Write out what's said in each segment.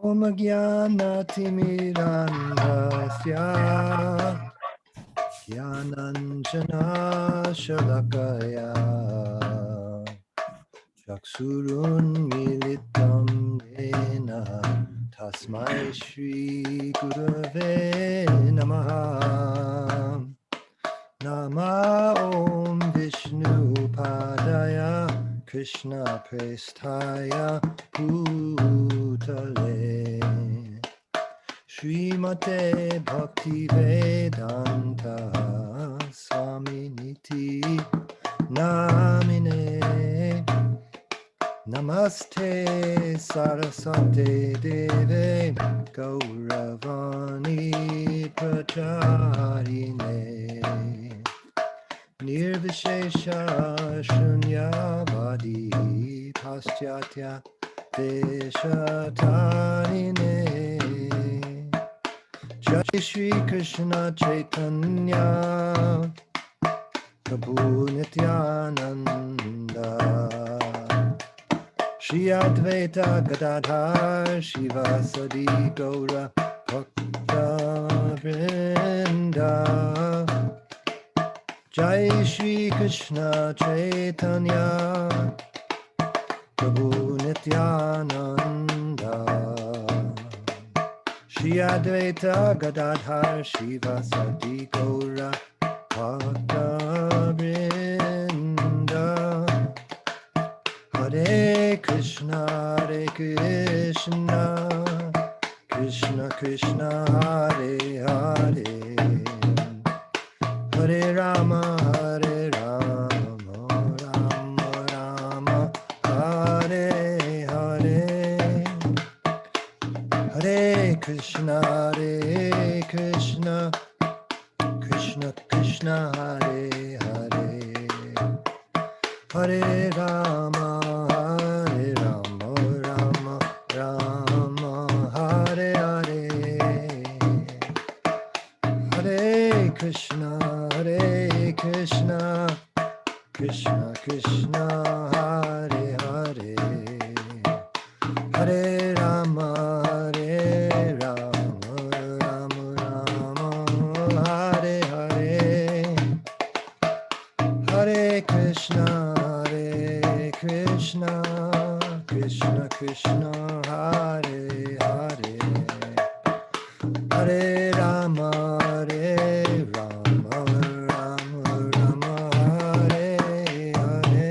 Om Jnanatimirandhasya Jnananjana Shalakaya Chaksurun Militam Yena Tasmai Shri Gurave Namaha Nama Om Vishnu Padaya Krishna Prestaya Bhutale Srimate Bhakti Vedanta Swami Niti Namine Namaste Saraswate Deve Gauravani Pracharine Nirvishesha Shunyavadi Paschatya Deshatarine Jai Shri Krishna Chaitanya Prabhu Nityananda Shri Advaita Gadadhar Shivasadi Gaura Bhakta Vrinda Jai Shri Krishna Chaitanya Prabhu Nityananda Shri Advaita Gadadhar Shivasadi Gaura Bhakta Vrinda Hare Krishna Krishna Krishna Hare Hare Hare Rama Rama Rama Hare Hare Hare Krishna Krishna Krishna Hare Hare Hare Rama Rama Rama Hare Hare Hare Krishna Krishna Krishna Hare Hare Hare Rama Rama Rama Hare Hare Hare Krishna Krishna Krishna Hare Hare Hare Rama Rama Rama Hare Hare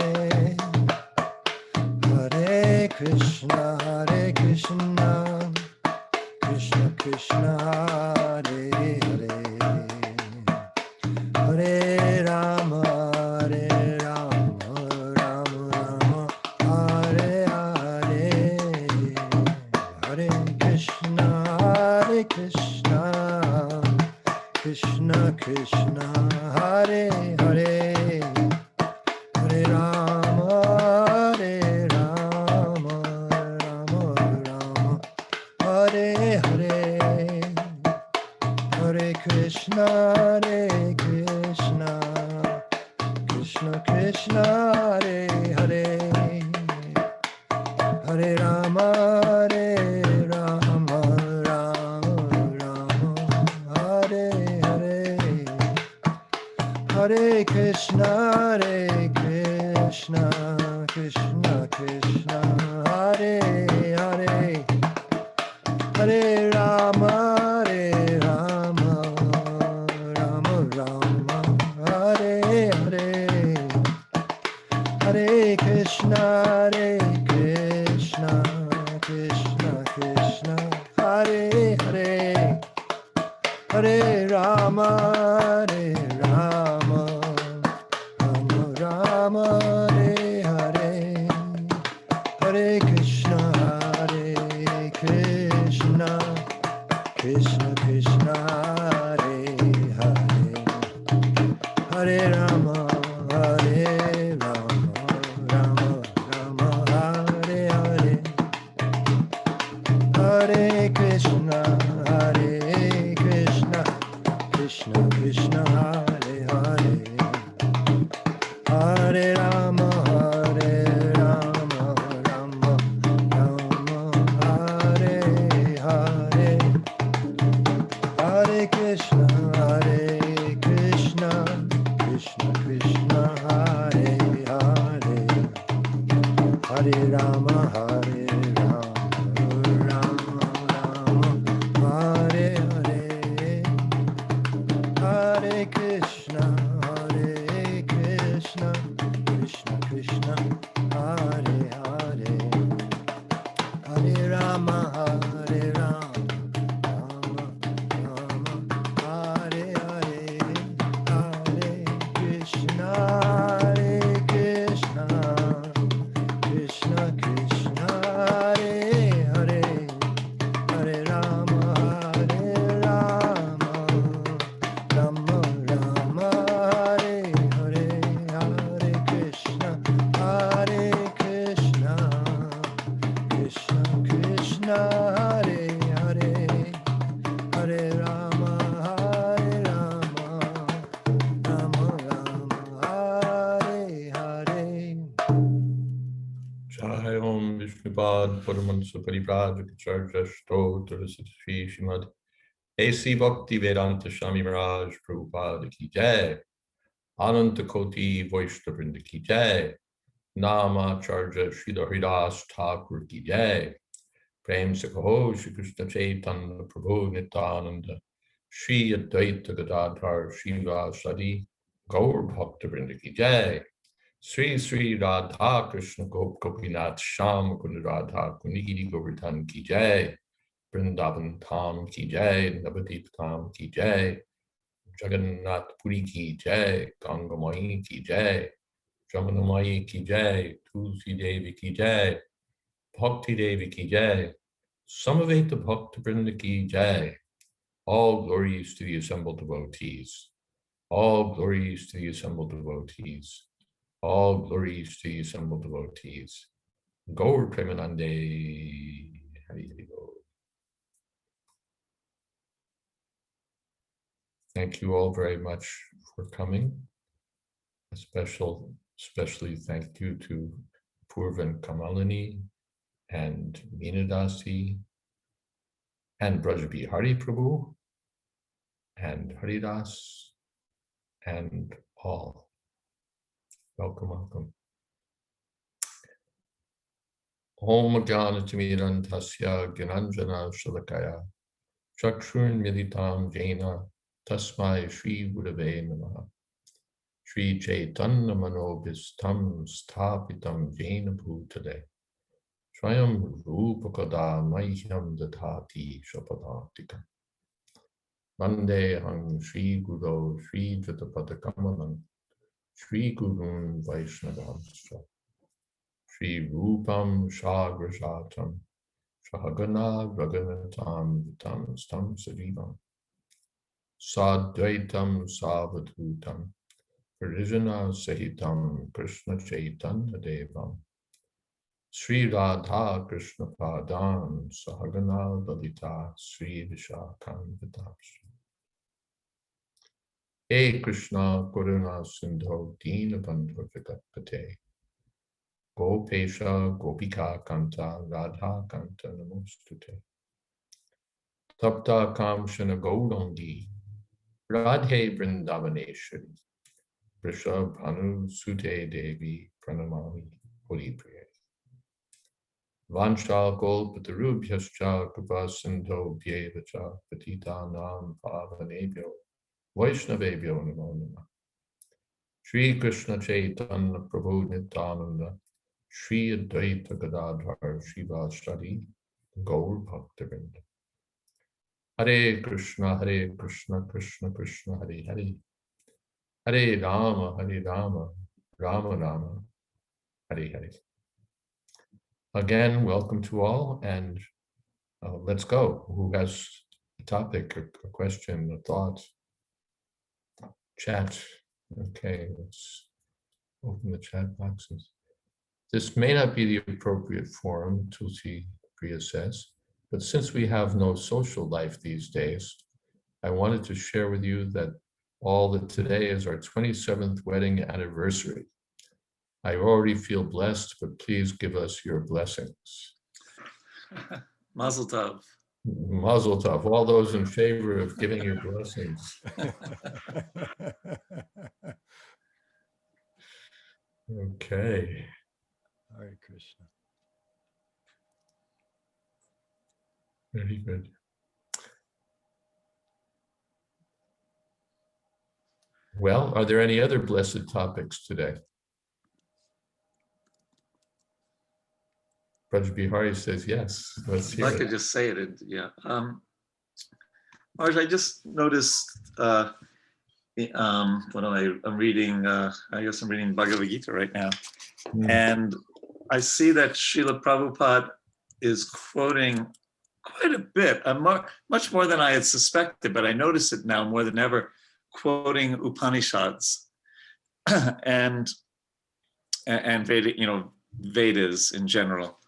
Hare Krishna Krishna Krishna Hare Hare Hare Rama Rama Hare Hare Hare Krishna Krishna Krishna Hare Hare Hare Rama Rama Hare Hare Hare Krishna Krishna Krishna Hare Hare Hare Rama Rama Hare Hare Hare Krishna Krishna Krishna Hare Hare Hare Rama Rama Hare Hare Hare Krishna Krishna Hare Hare Hare Rama Rama Hare Hare Hare Krishna Krishna Hare Hare Hare Rama Rama Hare Hare Hare Krishna Krishna Hare Hare Hare Rama Rama Hare Rama, Hare Rama, Rama Rama, Hare Hare, Hare Krishna, Hare Krishna, Krishna Krishna, Hare Hare, Hare Rama, Hare Rama, Rama Rama, Hare Hare, Hare Krishna, Hare Krishna, Krishna Krishna, Hare Hare, Hare Rama, Hare Rama, Rama Rama, Hare Hare. Jai Om Vishnupad Paramahansa Paripradhakacharya Stotra Sri Srimad A.C. Bhakti Vedanta Swami Maharaj Prabhupada Ki Jai, Ananta Koti Vaishnavrinda Ki Jai, Namacharya Srila Haridas Thakur Ki Jai, Prem Sakaho Shri Krishna Chaitanya Prabhu Nityananda, Shri Advaita Gadadhar Srivasadi Gaur Bhaktavrinda Ki Jai, Sri Sri Radha Krishna Gopinath Sham Kund Radha Kunigiri Govardhan Ki Jai, Vrindavan Tham Ki Jai, Navadip Tham Ki Jai, Jagannath Puri Ki Jai, Ganga Mai Ki Jai, Jamuna Mai Ki Jai, Tulsi Devi Ki Jai, Bhakti Devi Ki Jai, Samaveta Bhakta Vrinda Ki Jai. All glories to the assembled devotees. All glories to the assembled devotees. All glories to the assembled devotees. Gaur Premanande. Hari Hari Bol. Thank you all very much for coming. Especially thank you to Purvan Kamalini and Meenadasi and Brajabhi Hari Prabhu and Haridas and all. Welcome, welcome. Om Jnanatimirantasya Gyananjana Shalakaya Chakshurn Militam Jena Tasmai Shri Gurave Namaha Shri Chaitanya Manobhistam Sthapitam Jena Bhutale Swayam Rupakada Mahyam Dadhati Shapadantika Vande Hang Shri Guru Shri Jatapadakamalam Shri Gurun Vaishnavamscha Shri Rupam Shagrajatam Shahagana Raganatam Vitam Stam Sajivam Sadvaitam Savadhutam Parijana Sahitam Krishna Chaitanya Devam Sri Radha Krishna Padan Sahagana Lalita Sri Vishakam Vidapsri Hey Krishna Guruna Sindho Dina Bandhu Jagatpate Gopesha Gopika Kanta Radha Kanta Namostute Tapta Kamshana Gaurangi Radhe Vrindavaneshwari Vrishabh Bhanu Sute Devi Pranamami Holi Priya Vanshal Golpatarubhyascha Kripasindho Bhyevacha Patita Nam Pavanebhyo Vaishnavebhyo Namo Namah Shri Krishna Chaitanya Prabhu Nityananda Shri Advaita Gadadhar Srivasadi Gaur Bhaktivinoda Hare Krishna, Krishna Krishna, Hare Hare, Hare Rama, Rama Rama, Hare Hare. Again, welcome to all, and let's go. Who has a topic, a question, a thought? Chat. Okay, let's open the chat boxes. This may not be the appropriate forum, Tulsi Priya says, but since we have no social life these days, I wanted to share with you that today is our 27th wedding anniversary. I already feel blessed, but please give us your blessings. Mazel tov. Mazel tov. All those in favor of giving your blessings. Okay. Hare Krishna. Very good. Well, are there any other blessed topics today? Braj Bihari says yes. Let's If hear I it. could just say it, yeah. Marge, I just noticed, what am I'm reading, I guess I'm reading Bhagavad Gita right now. And I see that Srila Prabhupada is quoting quite a bit, much more than I had suspected, but I notice it now more than ever, quoting Upanishads and Veda, Vedas in general.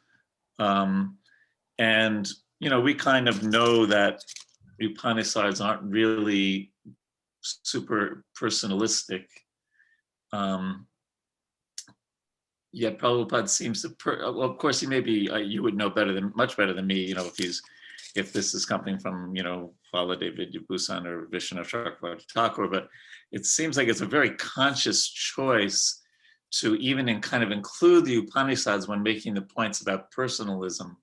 And we kind of know that Upanishads aren't really super personalistic. Yet Prabhupada seems to, well, of course, he may be, you would know much better than me, if this is coming from, Baladev Vidyabhusan or Vishnu Chakravarti Thakur, but it seems like it's a very conscious choice to even kind of include the Upanishads when making the points about personalism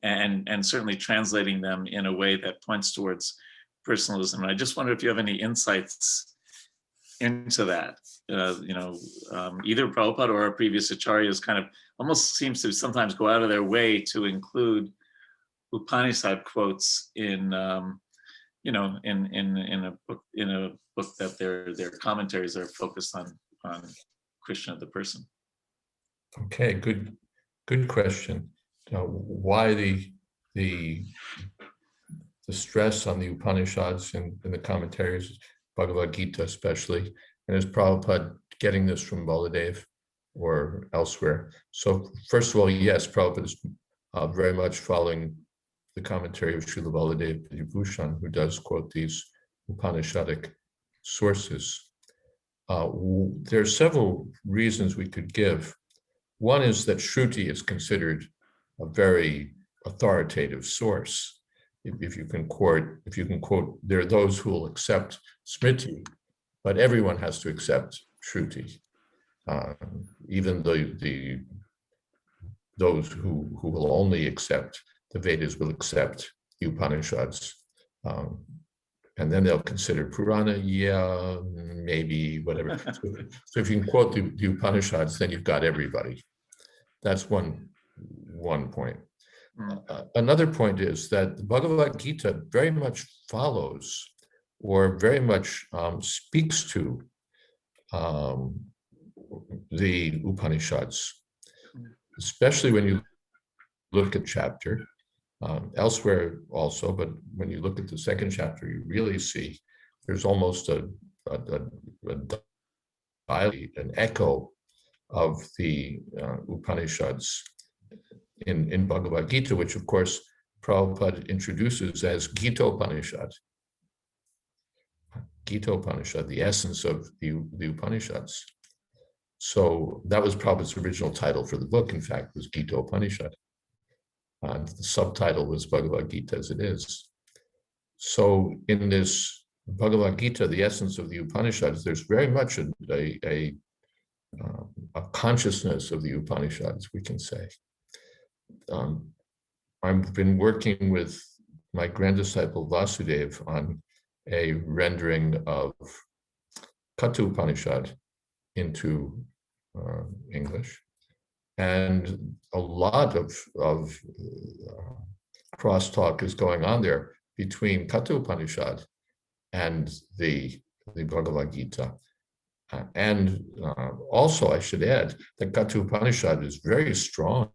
and certainly translating them in a way that points towards personalism. And I just wonder if you have any insights into that. Either Prabhupada or our previous acharyas kind of almost seems to sometimes go out of their way to include Upanishad quotes in a book that their commentaries are focused on Krishna the person. Okay, good question. Why the stress on the Upanishads and the commentaries, Bhagavad Gita especially, and is Prabhupada getting this from Baladev or elsewhere? So first of all, yes, Prabhupada is very much following the commentary of Srila Baladev Vidyabhusan, who does quote these Upanishadic sources. There are several reasons we could give. One is that Shruti is considered a very authoritative source. If you can quote, there are those who will accept Smriti, but everyone has to accept Shruti. Even those who will only accept the Vedas will accept the Upanishads. And then they'll consider Purana, yeah, maybe, whatever. So if you can quote the Upanishads, then you've got everybody. That's one point. Another point is that the Bhagavad Gita very much follows or very much speaks to the Upanishads, especially when you look at chapter, elsewhere also, but when you look at the second chapter, you really see there's almost an echo of the Upanishads in Bhagavad Gita, which of course Prabhupada introduces as Gita-Upanishad. Gita-Upanishad, the essence of the Upanishads. So that was Prabhupada's original title for the book, in fact, was Gita-Upanishad. And the subtitle was Bhagavad Gita as it is. So in this Bhagavad Gita, the essence of the Upanishads, there's very much a consciousness of the Upanishads, we can say. I've been working with my grand disciple Vasudev on a rendering of Katha Upanishad into English. And a lot of crosstalk is going on there between Katha Upanishad and the Bhagavad Gita. And also, I should add that Katha Upanishad is very strong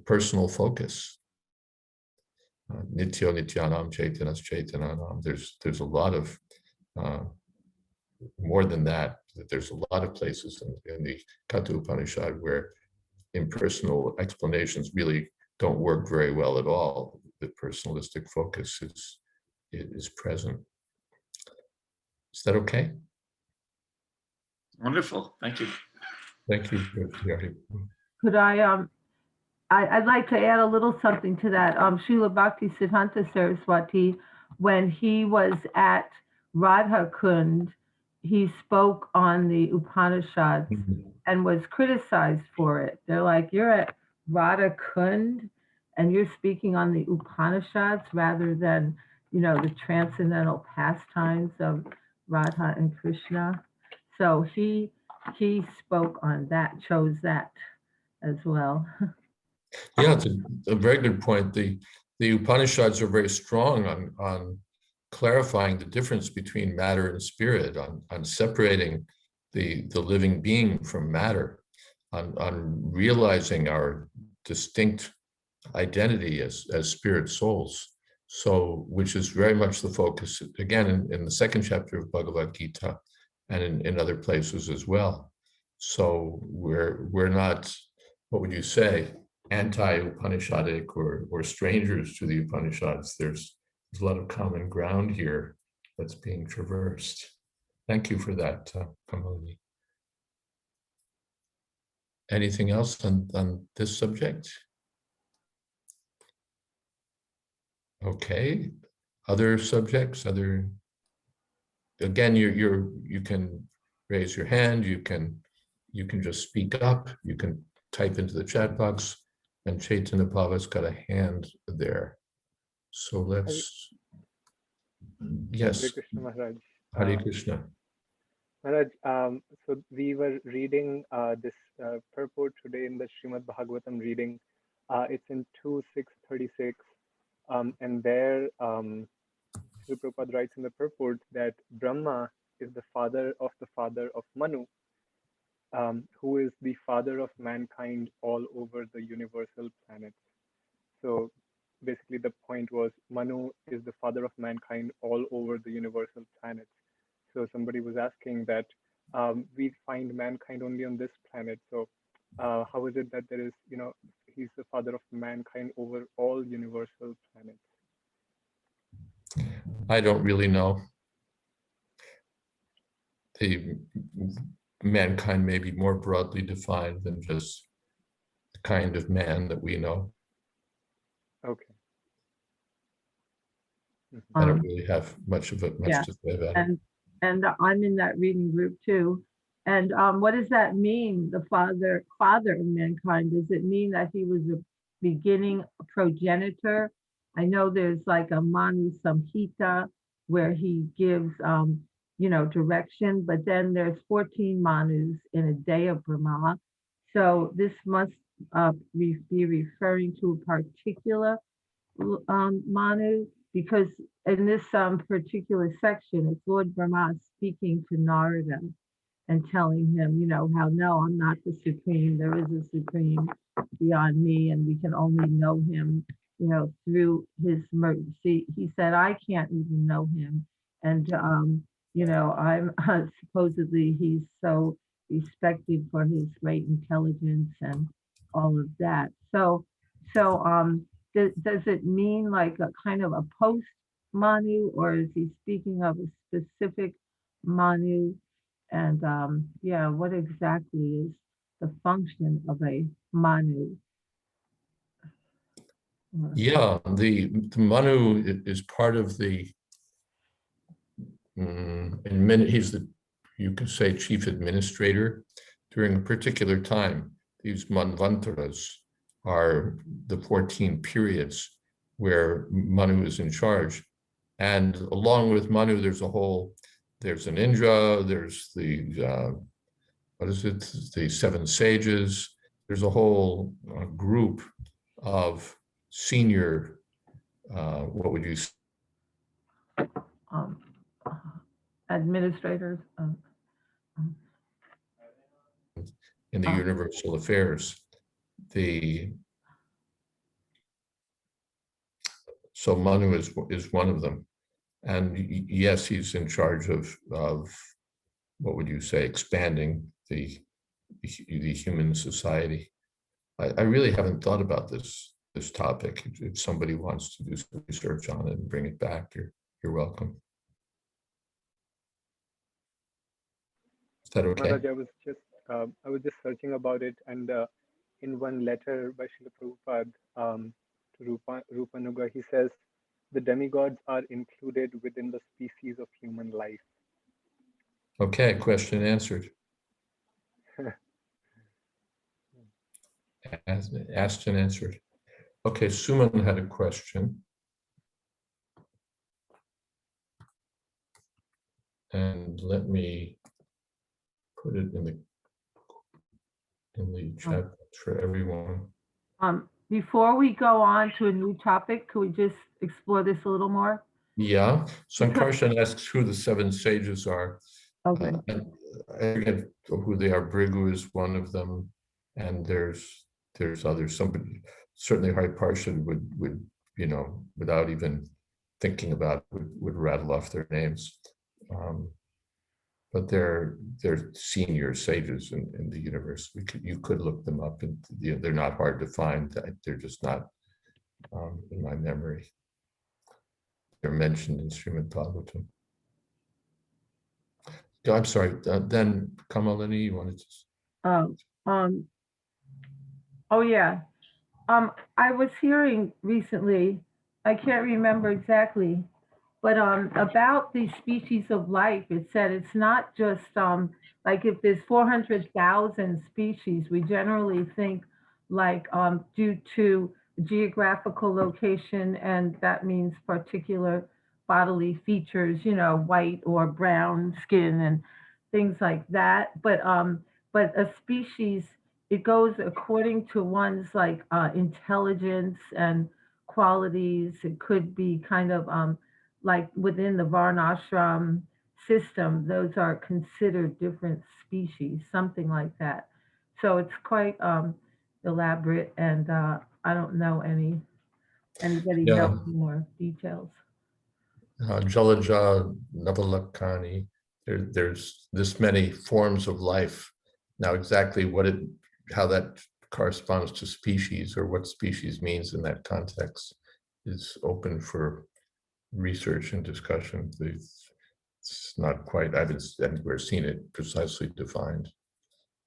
personal focus. Nityo Nityanam Chaitanas Chaitananam. There's a lot of more than that. There's a lot of places in the Katha Upanishad where impersonal explanations really don't work very well at all. The personalistic focus is present. Is that okay? Wonderful. Thank you. Thank you. Could I'd like to add a little something to that. Srila Bhakti Siddhanta Saraswati, when he was at Radha Kund, he spoke on the Upanishads and was criticized for it. They're like, you're at Radha Kund and you're speaking on the Upanishads rather than, the transcendental pastimes of Radha and Krishna. So he spoke on that, chose that as well. Yeah, it's a very good point. The Upanishads are very strong on clarifying the difference between matter and spirit, on separating the living being from matter, on realizing our distinct identity as spirit souls. So, which is very much the focus, again, in the second chapter of Bhagavad Gita and in other places as well. So we're not, what would you say, anti-Upanishadic or strangers to the Upanishads. There's a lot of common ground here that's being traversed. Thank you for that, Kamali. Anything else on this subject? Okay, other subjects, again, you can raise your hand, you can just speak up, you can type into the chat box, and Chaitanya Bhava's got a hand there. So let's, yes, Hare Krishna Maharaj. Hare Krishna. Maharaj, so we were reading this purport today in the Srimad Bhagavatam reading. It's in 2.6.36, and there Srila Prabhupada writes in the purport that Brahma is the father of Manu, who is the father of mankind all over the universal planets. So basically the point was Manu is the father of mankind all over the universal planets. So somebody was asking that we find mankind only on this planet. So how is it that there is, he's the father of mankind over all universal planets? I don't really know. The mankind may be more broadly defined than just the kind of man that we know. Okay. I don't really have much to say about it. And I'm in that reading group too. And what does that mean? The father of mankind. Does it mean that he was a beginning progenitor? I know there's like a Manu Samhita where he gives direction, but then there's 14 Manus in a day of Brahma. So this must be referring to a particular Manu, because in this particular section, it's Lord Brahma speaking to Narada and telling him, how no, I'm not the supreme. There is a supreme beyond me, and we can only know him, through his mercy. He said, I can't even know him. And, I'm supposedly he's so respected for his great intelligence and all of that. So does it mean like a kind of a post Manu, or is he speaking of a specific Manu? And what exactly is the function of a Manu? Yeah, the Manu is part of the, he's the, you could say, chief administrator during a particular time. These manvantaras are the 14 periods where Manu is in charge. And along with Manu, there's an Indra, there's the, the 7 sages. There's a whole group of senior, what would you say? Administrators. In the universal affairs. So Manu is one of them. And yes, he's in charge of what would you say, expanding the human society. I really haven't thought about this topic. If somebody wants to do some research on it and bring it back, you're welcome. Is that okay? Maharaj, I was just searching about it, and in one letter by Srila Prabhupada to Rupanuga, he says the demigods are included within the species of human life. Okay, question answered. Asked and answered. Okay, Suman had a question. And let me put it in the chat for everyone. before we go on to a new topic, could we just explore this a little more? Yeah, Because- Sankarshan asks who the seven sages are. Okay. And I forget who they are. Brigu is one of them, and there's others. Somebody, certainly Hari Parshad would without even thinking about it, would rattle off their names. But they're senior sages in the universe. You could look them up, and they're not hard to find. They're just not in my memory. They're mentioned in Srimad Bhagavatam. I'm sorry. Then Kamalini, you wanted to? Oh yeah. I was hearing recently, I can't remember exactly, but about the species of life, it said it's not just like if there's 400,000 species, we generally think like due to geographical location, and that means particular bodily features, white or brown skin and things like that. But a species, it goes according to one's like intelligence and qualities. It could be kind of like within the Varnashram system, those are considered different species, something like that. So it's quite elaborate, and I don't know anybody Yeah. knows more details. Jalaja, Navalakani, there's this many forms of life. Now, exactly how that corresponds to species or what species means in that context is open for research and discussion. It's not quite, I haven't anywhere seen it precisely defined,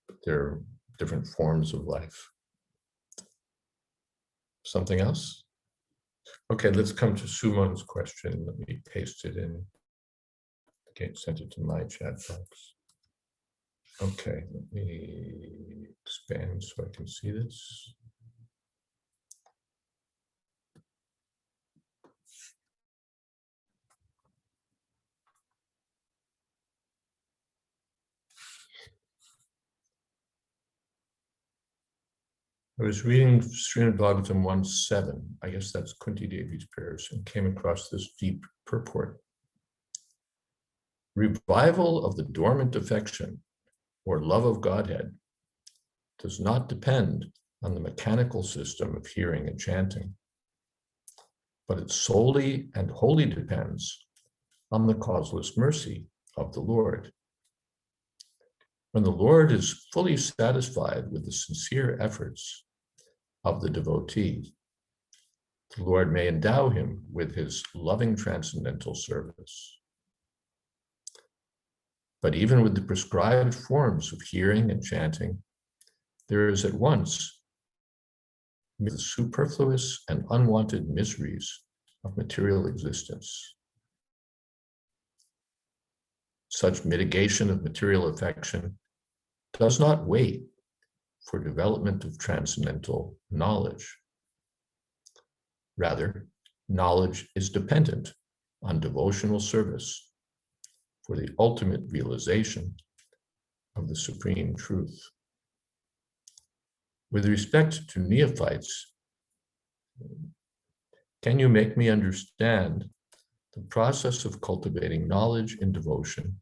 but there are different forms of life. Something else? Okay, let's come to Sumon's question. Let me paste it in. Okay, sent it to my chat box. Okay, let me expand so I can see this. I was reading Srimad Bhagavatam 1.7, I guess that's Kunti Devi's prayers, and came across this deep purport. Revival of the dormant affection or love of Godhead does not depend on the mechanical system of hearing and chanting, but it solely and wholly depends on the causeless mercy of the Lord. When the Lord is fully satisfied with the sincere efforts of the devotee, the Lord may endow him with his loving transcendental service. But even with the prescribed forms of hearing and chanting, there is at once the superfluous and unwanted miseries of material existence. Such mitigation of material affection does not wait for development of transcendental knowledge. Rather, knowledge is dependent on devotional service for the ultimate realization of the supreme truth. With respect to neophytes, can you make me understand the process of cultivating knowledge in devotion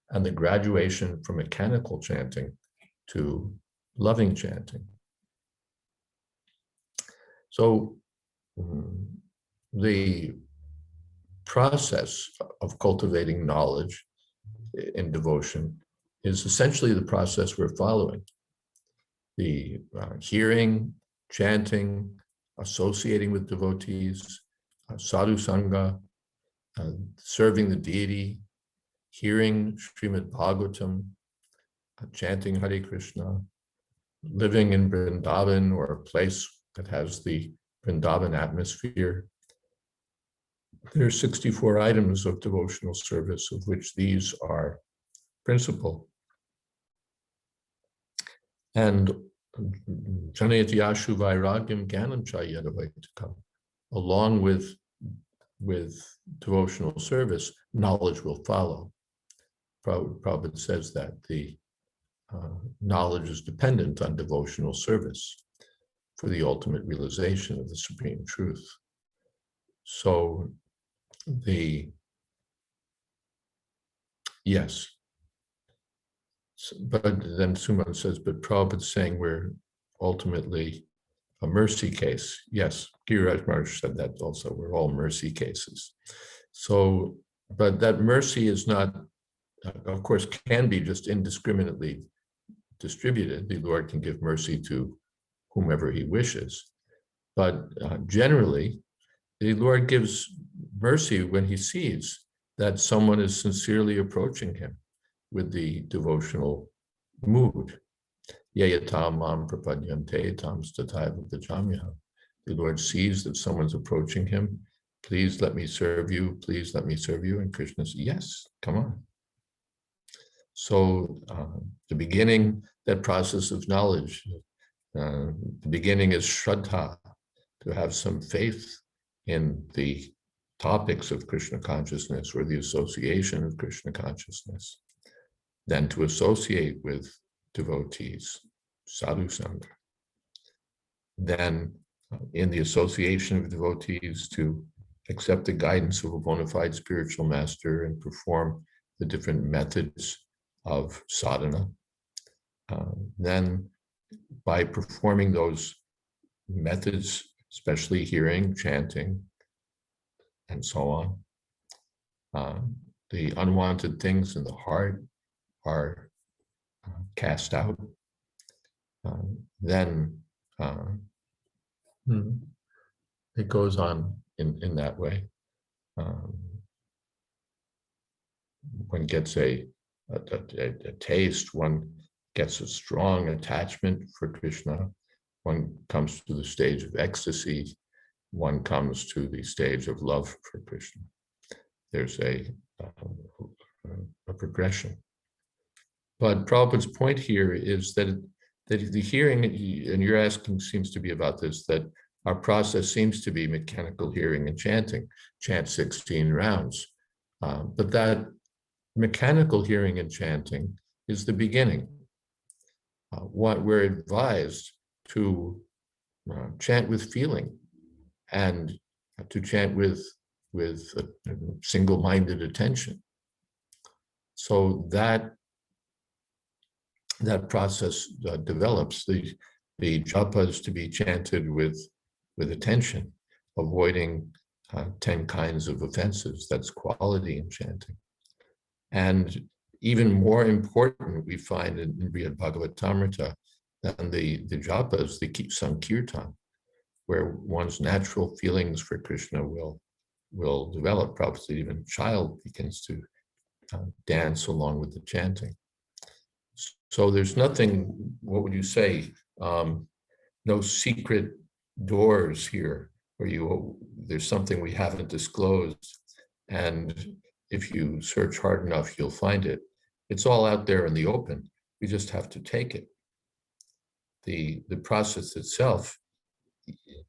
and the graduation from mechanical chanting to loving chanting? So the process of cultivating knowledge in devotion is essentially the process we're following. The hearing, chanting, associating with devotees, sadhu sangha, serving the deity, hearing Srimad Bhagavatam, chanting Hare Krishna, living in Vrindavan or a place that has the Vrindavan atmosphere. There are 64 items of devotional service, of which these are principal. And Janayati Yashu Vairagyam Gyanam Cha Jayadvaita, along with devotional service, knowledge will follow. Prabhupada says that the knowledge is dependent on devotional service. for the ultimate realization of the supreme truth. So yes. But then Suman says, but Prabhupada's saying we're ultimately a mercy case. Yes, Giriraj Maharaj said that also. We're all mercy cases. So, but that mercy is not, of course, can be just indiscriminately distributed. The Lord can give mercy to whomever he wishes. But generally, the Lord gives mercy when he sees that someone is sincerely approaching him with the devotional mood. Yayatam mam prapadyante tam stataiva vajamyaham. The Lord sees that someone's approaching him. Please let me serve you. Please let me serve you. And Krishna says, yes, come on. So the beginning, that process of knowledge, the beginning is Shraddha, to have some faith in the topics of Krishna consciousness or the association of Krishna consciousness, then to associate with devotees, sadhu sangha. Then in the association of devotees to accept the guidance of a bona fide spiritual master and perform the different methods of sadhana. Then by performing those methods, especially hearing, chanting, and so on, the unwanted things in the heart are cast out. Then it goes on in that way. One gets a taste, one gets a strong attachment for Krishna, one comes to the stage of ecstasy, one comes to the stage of love for Krishna. There's a progression. But Prabhupada's point here is that the hearing, and you're asking seems to be about this, that our process seems to be mechanical hearing and chanting, chant 16 rounds. But that mechanical hearing and chanting is the beginning. What we're advised to chant with feeling and to chant with a single-minded attention. So that process develops. The japas to be chanted with attention, avoiding 10 kinds of offenses. That's quality in chanting. And even more important, we find in Brihad Bhagavatamrita than the japas, the sankirtan, where one's natural feelings for Krishna will develop. Probably even a child begins to dance along with the chanting. So there's nothing, what would you say, no secret doors here where there's something we haven't disclosed. And if you search hard enough, you'll find it. It's all out there in the open. We just have to take it. The process itself,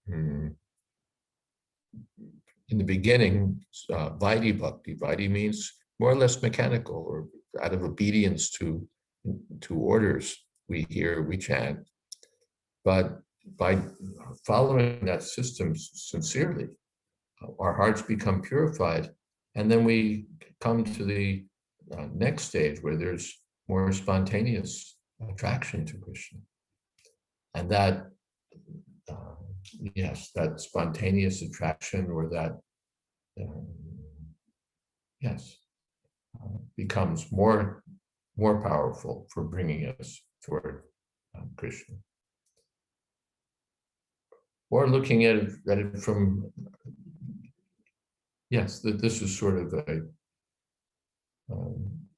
in the beginning, Vaidhi Bhakti. Vaidhi means more or less mechanical, or out of obedience to orders. We hear, we chant. But by following that system sincerely, our hearts become purified. And then we come to the next stage where there's more spontaneous attraction to Krishna. And that, yes, that spontaneous attraction, or that, becomes more powerful for bringing us toward Krishna. Or looking at it from, yes, that this is sort of a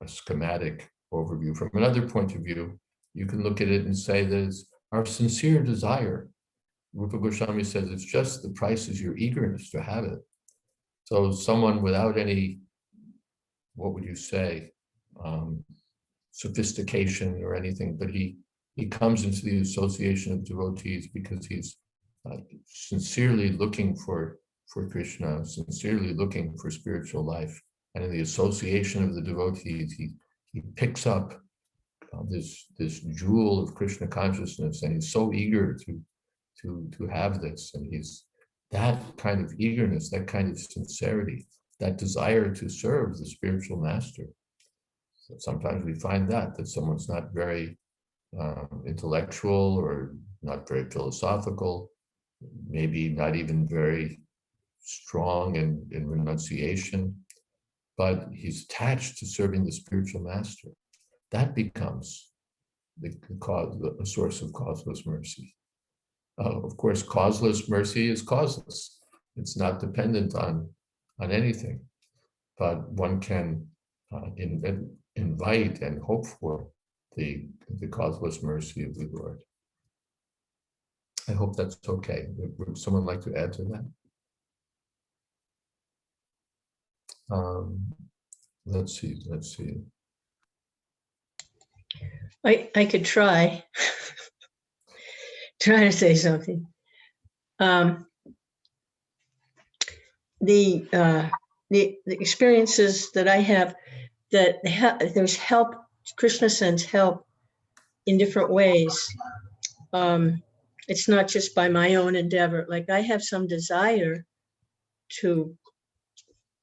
schematic overview. From another point of view, you can look at it and say that it's our sincere desire. Rupa Goswami says it's just the price is your eagerness to have it. So someone without any, what would you say, sophistication or anything, but he comes into the association of devotees because he's sincerely looking for Krishna, sincerely looking for spiritual life. And in the association of the devotees, he picks up this jewel of Krishna consciousness, and he's so eager to have this. And he's that kind of eagerness, that kind of sincerity, that desire to serve the spiritual master. So sometimes we find that someone's not very intellectual or not very philosophical, maybe not even very strong in renunciation, but he's attached to serving the spiritual master. That becomes a source of causeless mercy. Of course, causeless mercy is causeless. It's not dependent on anything, but one can invite and hope for the causeless mercy of the Lord. I hope that's okay. Would someone like to add to that? Let's see. I could try to say something. The experiences that I have, that there's help, Krishna sends help in different ways. It's not just by my own endeavor. Like I have some desire to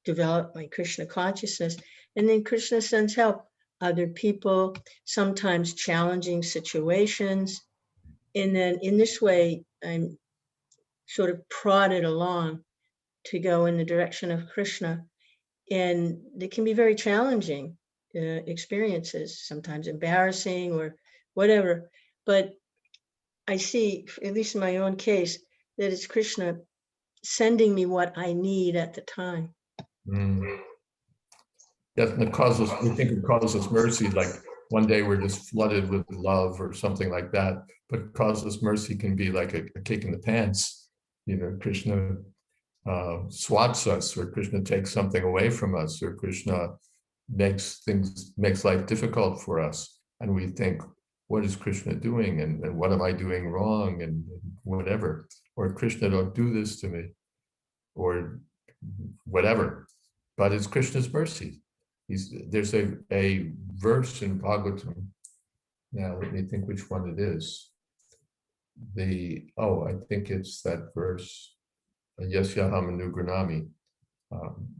develop my Krishna consciousness, and then Krishna sends help. Other people, sometimes challenging situations. And then in this way, I'm sort of prodded along to go in the direction of Krishna. And they can be very challenging experiences, sometimes embarrassing or whatever. But I see, at least in my own case, that it's Krishna sending me what I need at the time. Yes, and we think of causeless mercy, like one day we're just flooded with love or something like that. But causeless mercy can be like a kick in the pants. Krishna swats us, or Krishna takes something away from us, or Krishna makes life difficult for us. And we think, what is Krishna doing? And what am I doing wrong? And whatever. Or Krishna, don't do this to me. Or whatever. But it's Krishna's mercy. There's a verse in Bhagavatam. Now let me think which one it is. I think it's that verse, Yasyaham Anugranami,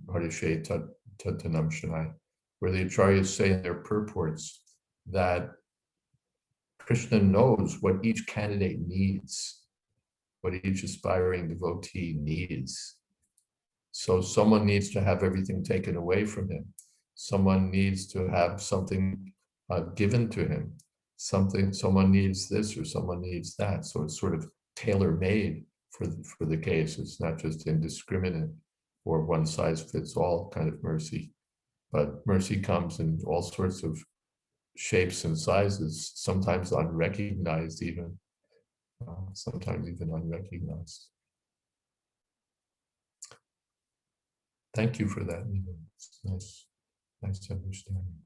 Harishe Tatanam Shanai, where the Acharyas say in their purports that Krishna knows what each candidate needs, what each aspiring devotee needs. So someone needs to have everything taken away from him. Someone needs to have something given to him. Someone needs this or someone needs that. So it's sort of tailor-made for the case. It's not just indiscriminate or one size fits all kind of mercy, but mercy comes in all sorts of shapes and sizes, sometimes unrecognized even, sometimes even unrecognized. Thank you for that. It's nice understanding.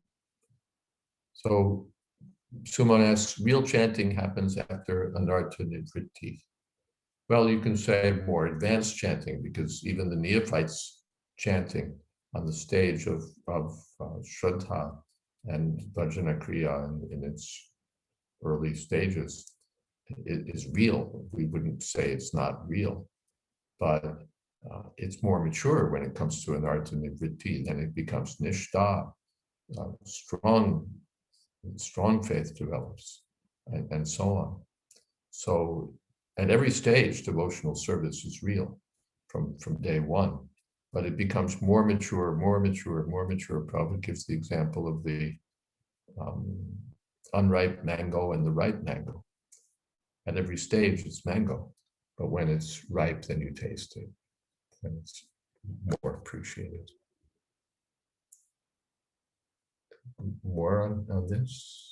So Suman asks, real chanting happens after anartha nivritti. Well, you can say more advanced chanting, because even the neophytes chanting on the stage of Shraddha and Bhajana Kriya in its early stages, it is real. We wouldn't say it's not real, but it's more mature when it comes to anartha nivritti. Then it becomes nishtha, strong faith develops, and so on. So at every stage, devotional service is real from day one, but it becomes more mature. Prabhupada gives the example of the unripe mango and the ripe mango. At every stage, it's mango, but when it's ripe, then you taste it, and it's more appreciated. More on this.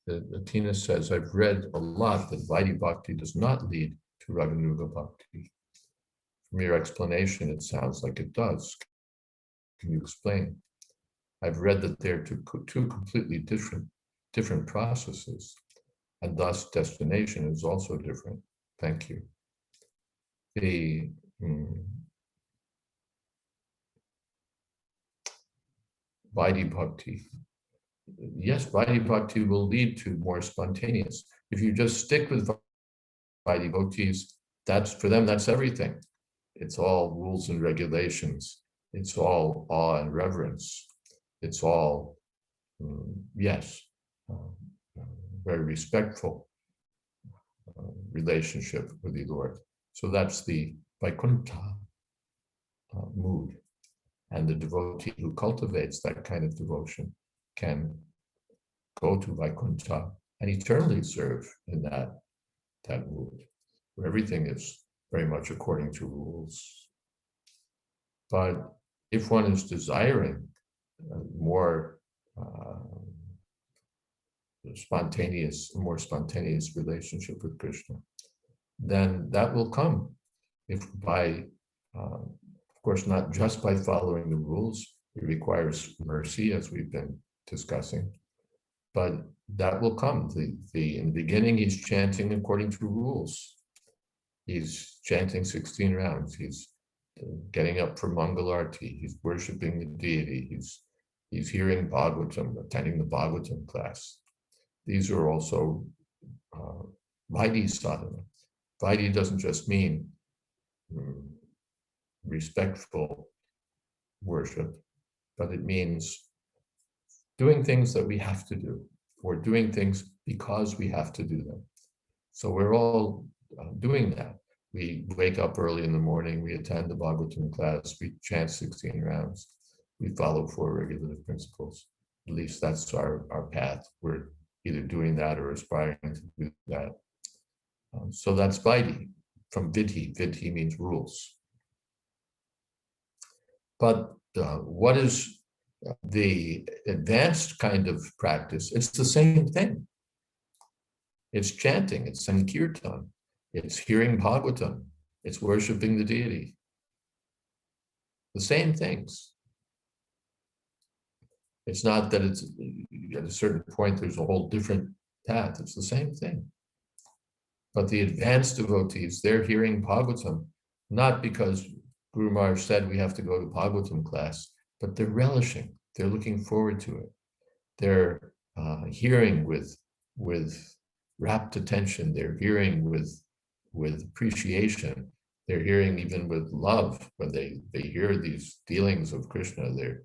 The Tina says, I've read a lot that Vaidhi Bhakti does not lead to Raganuga Bhakti. From your explanation, it sounds like it does. Can you explain? I've read that they're two completely different processes, and thus destination is also different. Thank you. Vaidhi Bhakti. Yes, Vaidhi Bhakti will lead to more spontaneous. If you just stick with by devotees, that's for them, that's everything. It's all rules and regulations. It's all awe and reverence. It's all, yes, very respectful relationship with the Lord. So that's the Vaikuntha mood. And the devotee who cultivates that kind of devotion can go to Vaikuntha and eternally serve in that mood, where everything is very much according to rules. But if one is desiring a more spontaneous relationship with Krishna, then that will come if by, of course, not just by following the rules. It requires mercy, as we've been discussing, but that will come. In the beginning, he's chanting according to rules. He's chanting 16 rounds. He's getting up for Mangalarti. He's worshiping the deity. He's hearing Bhagavatam, attending the Bhagavatam class. These are also Vaidhi sadhana. Vaidhi doesn't just mean respectful worship, but it means doing things that we have to do, or doing things because we have to do them. So we're all doing that. We wake up early in the morning, we attend the Bhagavatam class, we chant 16 rounds, we follow 4 regulative principles. At least that's our path. We're either doing that or aspiring to do that. So that's Vaidhi, from Vidhi. Vidhi means rules. But what is the advanced kind of practice? It's the same thing. It's chanting, it's Sankirtan, it's hearing Bhagavatam, it's worshiping the deity. The same things. It's not that it's at a certain point there's a whole different path. It's the same thing. But the advanced devotees, they're hearing Bhagavatam, not because Guru Maharaj said we have to go to Bhagavatam class, but they're relishing. They're looking forward to it. They're hearing with rapt attention. They're hearing with appreciation. They're hearing even with love. When they hear these dealings of Krishna, they're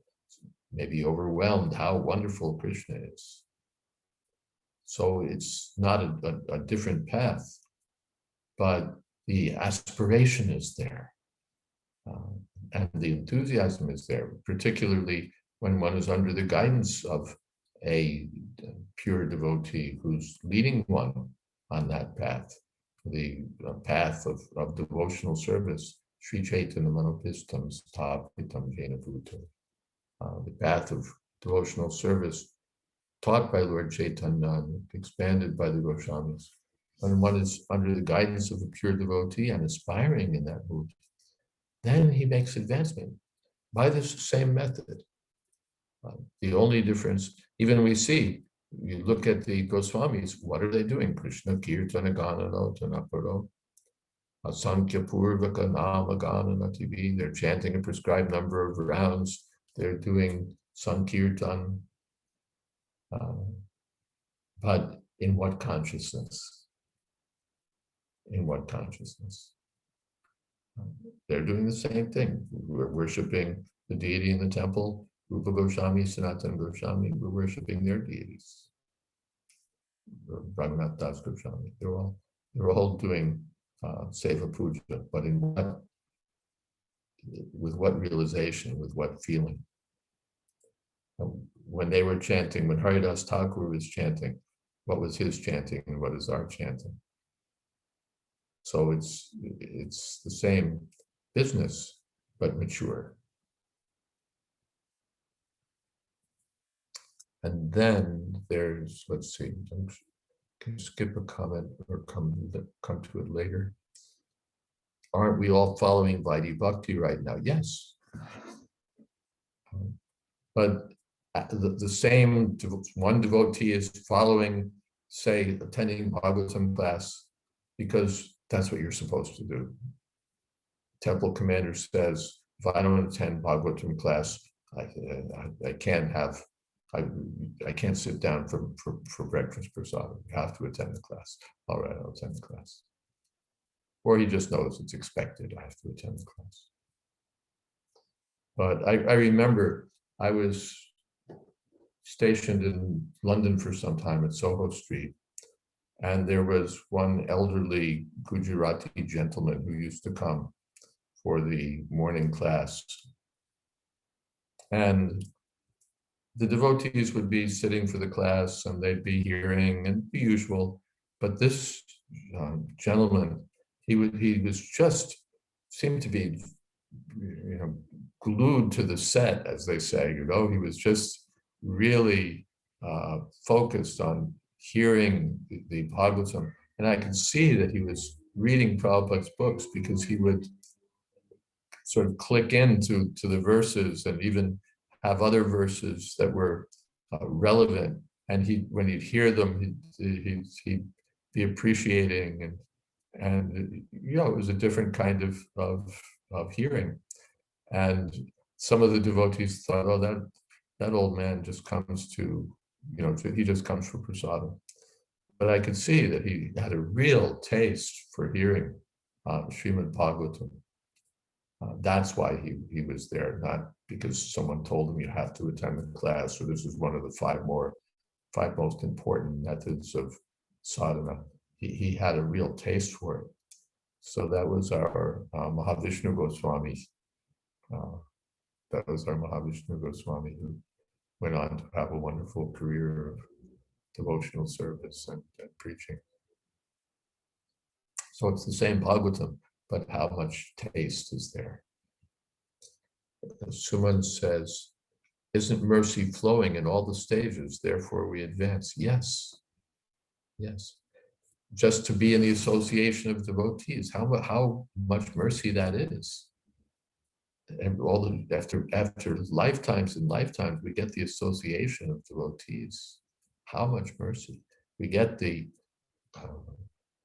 maybe overwhelmed how wonderful Krishna is. So it's not a different path, but the aspiration is there. And the enthusiasm is there, particularly when one is under the guidance of a pure devotee who's leading one on that path, the path of devotional service, Sri Chaitanya Manopistam Sthapitam Jena Bhuta, the path of devotional service taught by Lord Chaitanya, expanded by the Goswamis. When one is under the guidance of a pure devotee and aspiring in that mood, then he makes advancement by this same method. The only difference, even we see, you look at the Goswamis, what are they doing? Krishna Kirtana Ganano Tanaparo, Asankhya Purvaka Nama Ganana TV. They're chanting a prescribed number of rounds. They're doing Sankirtan. But in what consciousness? In what consciousness? They're doing the same thing. We're worshiping the deity in the temple. Rupa Goswami, Sanatana Goswami, we're worshiping their deities. Raghunath Das Goswami, they're all doing Seva Puja, but with what realization, with what feeling? When they were chanting, when Haridas Thakur was chanting, what was his chanting and what is our chanting? So it's the same business, but mature. And then there's, let's see, can skip a comment or come to it later. Aren't we all following Vaidhi Bhakti right now? Yes. But the same, one devotee is following, say, attending Bhagavatam class, because that's what you're supposed to do. Temple commander says, if I don't attend Bhagavatam class, I can't sit down for breakfast prasadam. You have to attend the class. All right, I'll attend the class. or he just knows it's expected. I have to attend the class. But I remember I was stationed in London for some time at Soho Street, and there was one elderly Gujarati gentleman who used to come for the morning class. And the devotees would be sitting for the class and they'd be hearing and the usual. But this gentleman, he was just seemed to be, glued to the set, as they say. He was just really focused on hearing the Bhagavatam, and I could see that he was reading Prabhupada's books, because he would sort of click into the verses and even have other verses that were relevant. And when he'd hear them, he'd be appreciating, and it was a different kind of hearing. And some of the devotees thought, oh, that old man just comes to, he just comes for prasadam. But I could see that he had a real taste for hearing Srimad Bhagavatam. That's why he was there, not because someone told him you have to attend the class, or this is one of the five most important methods of sadhana. He had a real taste for it. So that was our Mahavishnu Goswami. That was our Mahavishnu Goswami, who went on to have a wonderful career of devotional service and preaching. So it's the same Bhagavatam, but how much taste is there? Suman says, isn't mercy flowing in all the stages, therefore we advance? Yes. Just to be in the association of devotees, how much mercy that is. And after lifetimes and lifetimes, we get the association of devotees. How much mercy? We get the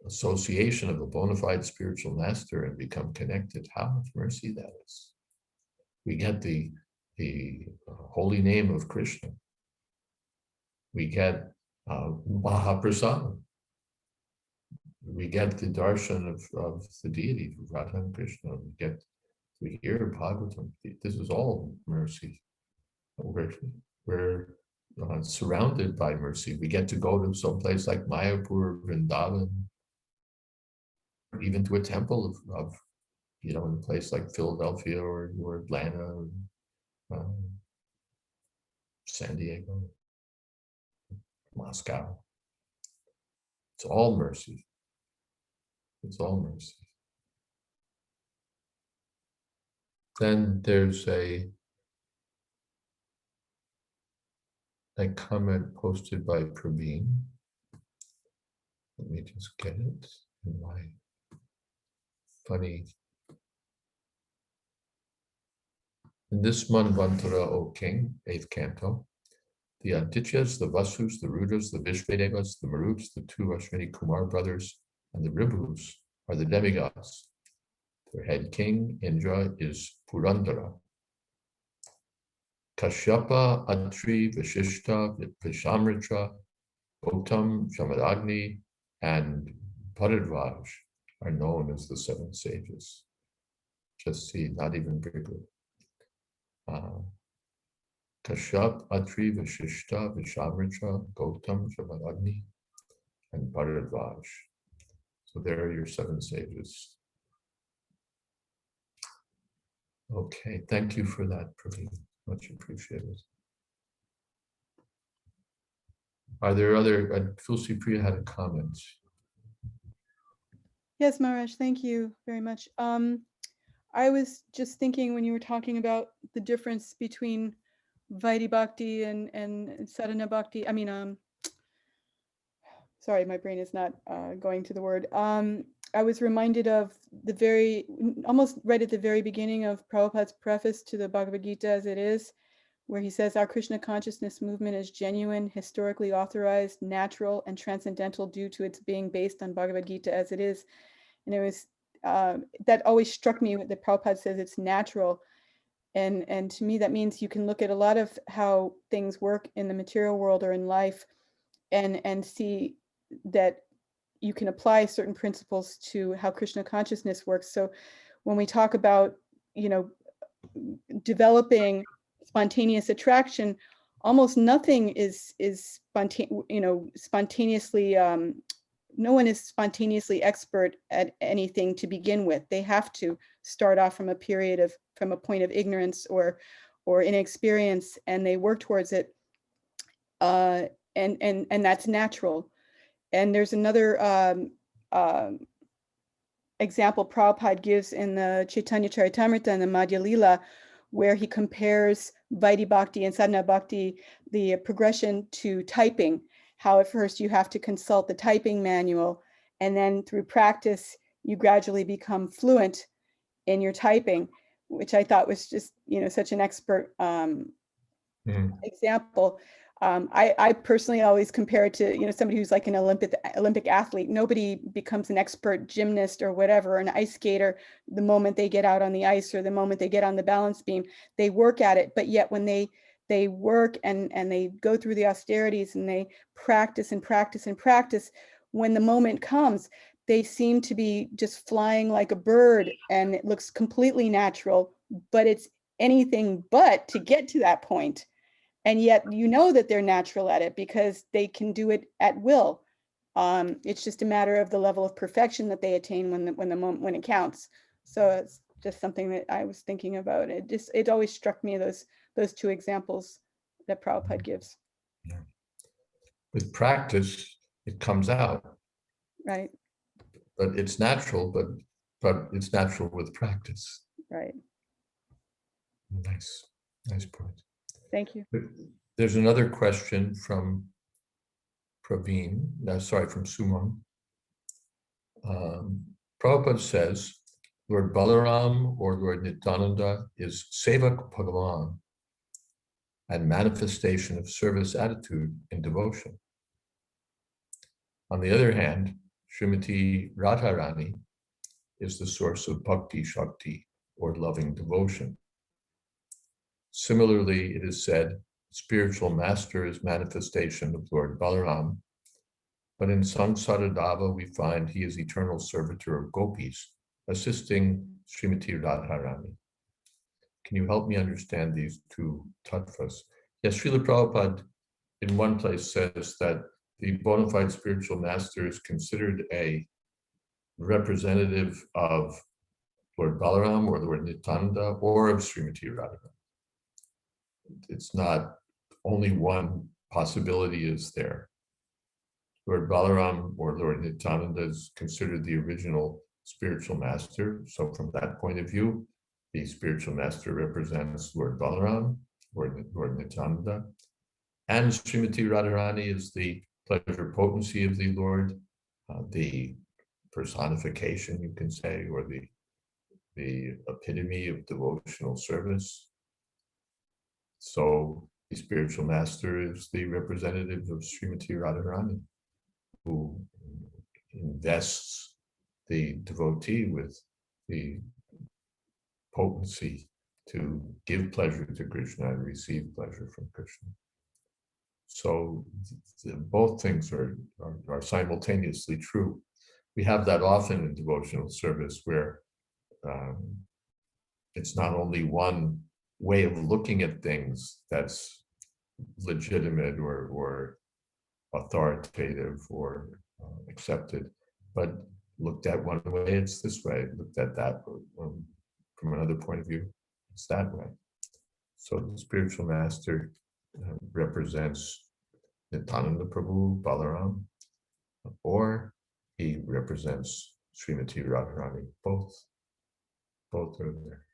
association of a bona fide spiritual master and become connected. How much mercy that is. We get the holy name of Krishna. We get Mahaprasadam. We get the darshan of the deity, Radha and Krishna. We hear Bhagavatam. This is all mercy. We're surrounded by mercy. We get to go to some place like Mayapur, Vrindavan, even to a temple of in a place like Philadelphia or Atlanta, or, San Diego, Moscow. It's all mercy. It's all mercy. Then there's a comment posted by Praveen. Let me just get it in my funny. In this Manvantara, O King, 8th canto, the Adityas, the Vasus, the Rudras, the Vishvedevas, the Maruts, the two Ashwini Kumar brothers, and the Ribhus are the demigods. Their head king, Indra, is Purandara. Kashyapa, Atri, Vashishta, Vishamritra, Gautam, Jamadagni, and Bharadvaj are known as the seven sages. Just see, not even Brigu. Kashyap, Atri, Vashishta, Vishamritra, Gautam, Jamadagni, and Bharadvaj. So there are your seven sages. Okay, thank you for that, Praveen. Much appreciated. Are there other, Tulsi Priya had a comment. Yes, Maharaj, thank you very much. I was just thinking when you were talking about the difference between Vaidhi Bhakti and Sadhana Bhakti. Sorry, my brain is not going to the word. I was reminded of almost right at the very beginning of Prabhupada's preface to the Bhagavad Gita as it is, where he says, our Krishna consciousness movement is genuine, historically authorized, natural, and transcendental due to its being based on Bhagavad Gita as it is. And it was, that always struck me that Prabhupada says it's natural. And to me, that means you can look at a lot of how things work in the material world or in life and see that you can apply certain principles to how Krishna consciousness works. So when we talk about, developing spontaneous attraction, almost nothing is spontaneously, no one is spontaneously expert at anything to begin with. They have to start off from a point of ignorance or inexperience, and they work towards it. And that's natural. And there's another example Prabhupada gives in the Chaitanya Charitamrita and the Madhya Lila, where he compares Vaidhi Bhakti and Sadhana Bhakti, the progression to typing, how at first you have to consult the typing manual, and then through practice, you gradually become fluent in your typing, which I thought was just, such an expert example. I personally always compare it to, somebody who's like an Olympic athlete. Nobody becomes an expert gymnast or whatever, an ice skater, the moment they get out on the ice or the moment they get on the balance beam. They work at it, but yet when they work and they go through the austerities and they practice and practice and practice, when the moment comes, they seem to be just flying like a bird, and it looks completely natural, but it's anything but to get to that point. And yet, that they're natural at it because they can do it at will. It's just a matter of the level of perfection that they attain when it counts. So it's just something that I was thinking about. It always struck me, those two examples that Prabhupada gives. Yeah. With practice, it comes out. Right. But it's natural, but it's natural with practice. Right. Nice point. Thank you. There's another question from Praveen, from Suman. Prabhupada says, Lord Balaram or Lord Nityananda is Sevak Bhagavan and manifestation of service attitude in devotion. On the other hand, Srimati Radharani is the source of Bhakti Shakti or loving devotion. Similarly, it is said, spiritual master is manifestation of Lord Balaram, but in Samsaradava we find he is eternal servitor of gopis, assisting Srimati Radharani. Can you help me understand these two tattvas? Yes, Srila Prabhupada in one place says that the bona fide spiritual master is considered a representative of Lord Balaram or Lord Nityananda or of Srimati Radharani. It's not only one possibility is there. Lord Balaram or Lord Nityananda is considered the original spiritual master. So from that point of view, the spiritual master represents Lord Balaram or Lord Nityananda. And Srimati Radharani is the pleasure potency of the Lord, the personification, you can say, or the epitome of devotional service. So the spiritual master is the representative of Srimati Radharani, who invests the devotee with the potency to give pleasure to Krishna and receive pleasure from Krishna. So both things are simultaneously true. We have that often in devotional service where it's not only one way of looking at things that's legitimate or authoritative or accepted, but looked at one way, it's this way, looked at that from another point of view, it's that way. So the spiritual master represents Nityananda Prabhu, Balaram, or he represents Srimati Radharani, both are there.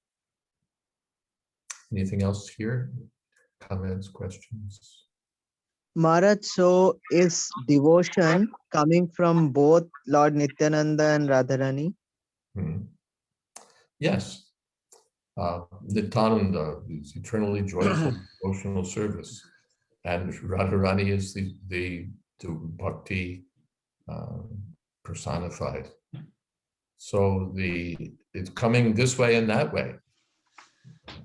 Anything else here? Comments, questions? Maharaj, so is devotion coming from both Lord Nityananda and Radharani? Yes. Nityananda is eternally joyful devotional service, and Radharani is the bhakti personified. So it's coming this way and that way.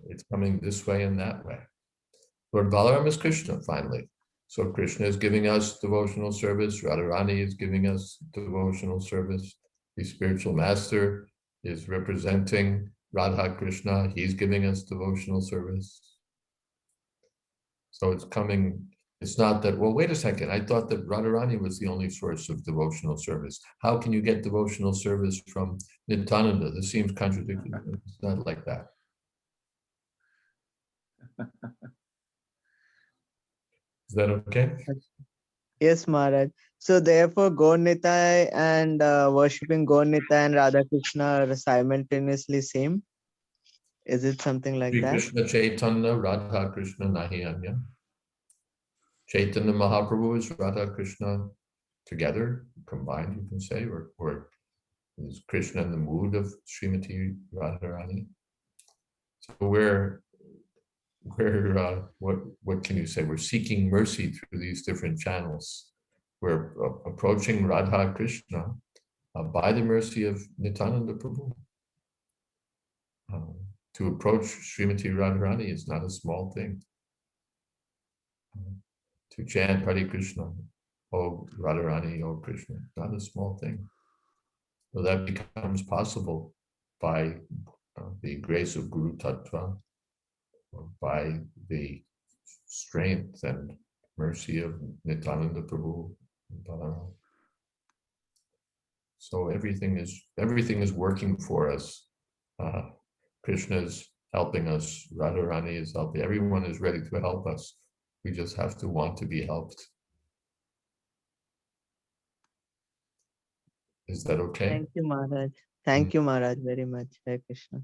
It's coming this way and that way. Lord Balaram is Krishna, finally. So Krishna is giving us devotional service. Radharani is giving us devotional service. The spiritual master is representing Radha Krishna. He's giving us devotional service. So it's coming. It's not that, well, wait a second. I thought that Radharani was the only source of devotional service. How can you get devotional service from Nityananda? This seems contradictory. It's not like that. Is that okay? Yes, Maharaj. So therefore, Gaur Nitai and worshipping Gaur Nitai and Radha Krishna are simultaneously same. Is it something like Sri that? Krishna Chaitanya, Radha Krishna Nahi Anya. Chaitanya Mahaprabhu is Radha Krishna together, combined, you can say, or is Krishna in the mood of Srimati Radharani? So what can you say? We're seeking mercy through these different channels. We're approaching Radha Krishna by the mercy of Nityananda Prabhu. To approach Srimati Radharani is not a small thing. To chant Hare Krishna, oh Radharani, oh Krishna, not a small thing. So that becomes possible by the grace of Guru Tattva, by the strength and mercy of Nityananda Prabhu. So everything is working for us. Krishna is helping us. Radharani is helping. Everyone is ready to help us. We just have to want to be helped. Is that okay? Thank you, Maharaj. Thank you, Maharaj, very much. Hare Krishna.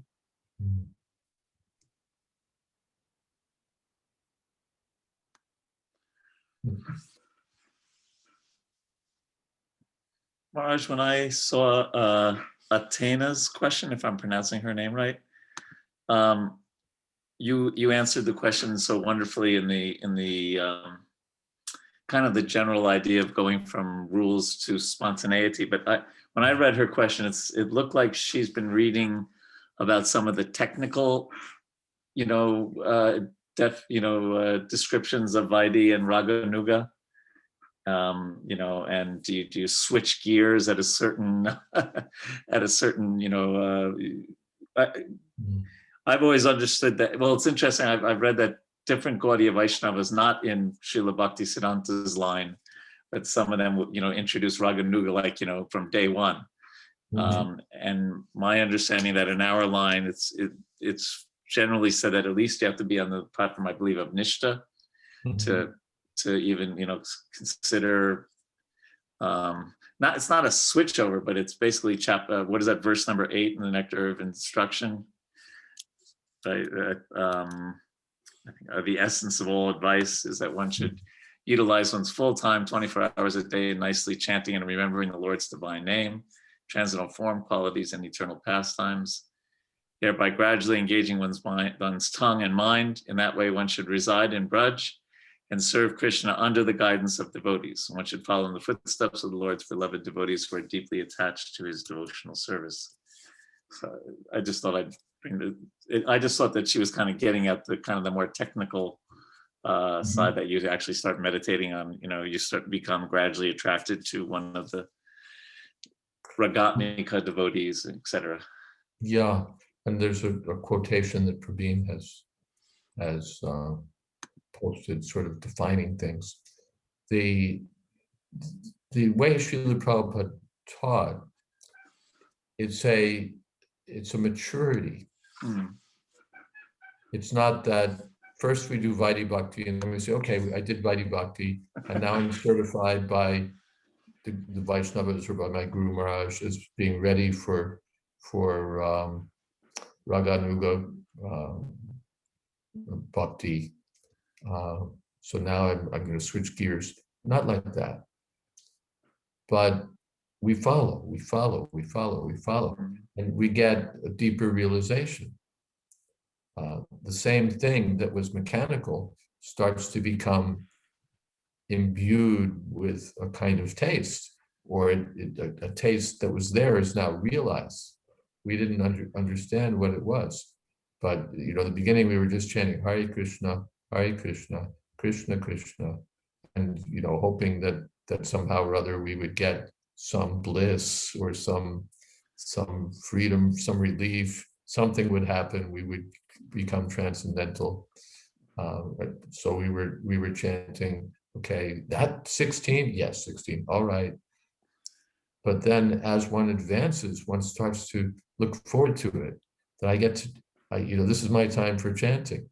Maharaj, when I saw Athena's question, if I'm pronouncing her name right, you answered the question so wonderfully in the kind of the general idea of going from rules to spontaneity. But when I read her question, it looked like she's been reading about some of the technical, descriptions of Vaidhi and Raganuga. And do you switch gears at a certain I've always understood that. Well, it's interesting. I've read that different Gaudiya Vaishnavas, not in Srila Bhakti Siddhanta's line, but some of them would, introduce Raganuga, from day one. And my understanding that in our line, it's generally said that at least you have to be on the platform, I believe, of Nishta to even, consider, it's not a switchover, but it's basically what is that, verse number 8 in the Nectar of Instruction? I think the essence of all advice is that one should utilize one's full time, 24 hours a day, nicely chanting and remembering the Lord's divine name, transcendental form, qualities, and eternal pastimes. Thereby gradually engaging one's tongue and mind. In that way, one should reside in Braj and serve Krishna under the guidance of devotees. One should follow in the footsteps of the Lord's beloved devotees who are deeply attached to his devotional service. So I just thought I just thought that she was kind of getting at the more technical side, that you actually start meditating on, you start to become gradually attracted to one of the Ragatmika devotees, etc. Yeah, and there's a quotation that Prabhin has posted, sort of defining things. The way Srila Prabhupada taught, it's a maturity. It's not that first we do Vaidhi Bhakti and then we say, okay, I did Vaidhi Bhakti and now I'm certified by the Vaishnavas or by my Guru Maharaj as being ready for Raganuga Bhakti. So now I'm going to switch gears. Not like that. But we follow, and we get a deeper realization. The same thing that was mechanical starts to become imbued with a kind of taste, or a taste that was there is now realized. We didn't understand what it was, but in the beginning we were just chanting Hare Krishna, Krishna Krishna, hoping that somehow or other we would get some bliss or some freedom, some relief, something would happen, we would become transcendental. So we were chanting, okay, that 16, yes, 16, all right. But then as one advances, one starts to look forward to it, that I get to, this is my time for chanting.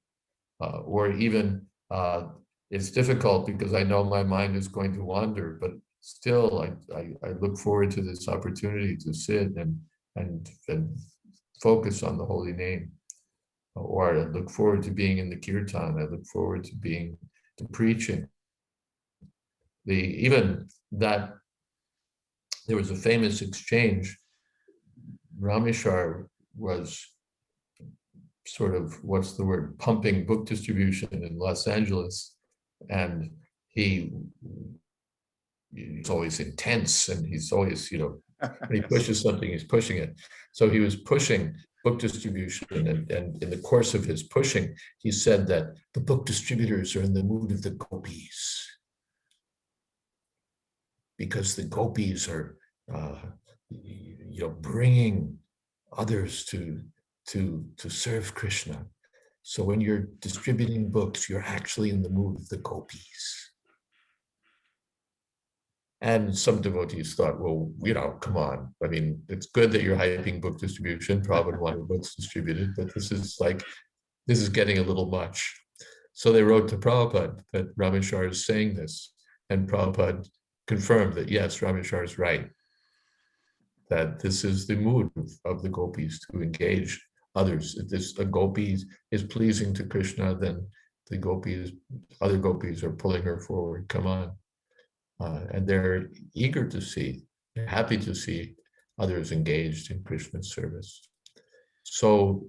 Or even it's difficult because I know my mind is going to wander, but still I look forward to this opportunity to sit and focus on the holy name. Or I look forward to being in the kirtan. I look forward to preaching. Even that, there was a famous exchange. Rameshwar was sort of, what's the word, pumping book distribution in Los Angeles. And he's always intense, and he's always, when he pushes something, he's pushing it. So he was pushing book distribution, and in the course of his pushing, he said that the book distributors are in the mood of the gopis, because the gopis are, bringing others to serve Krishna. So when you're distributing books, you're actually in the mood of the gopis. And some devotees thought, well, come on. I mean, it's good that you're hyping book distribution, Prabhupada wanted books distributed, but this is getting a little much. So they wrote to Prabhupada that Rameshwar is saying this, and Prabhupada confirmed that, yes, Rameshwar is right, that this is the mood of the gopis to engage others. If a gopi is pleasing to Krishna, then other gopis are pulling her forward. Come on. And they're eager to see, happy to see others engaged in Krishna's service. So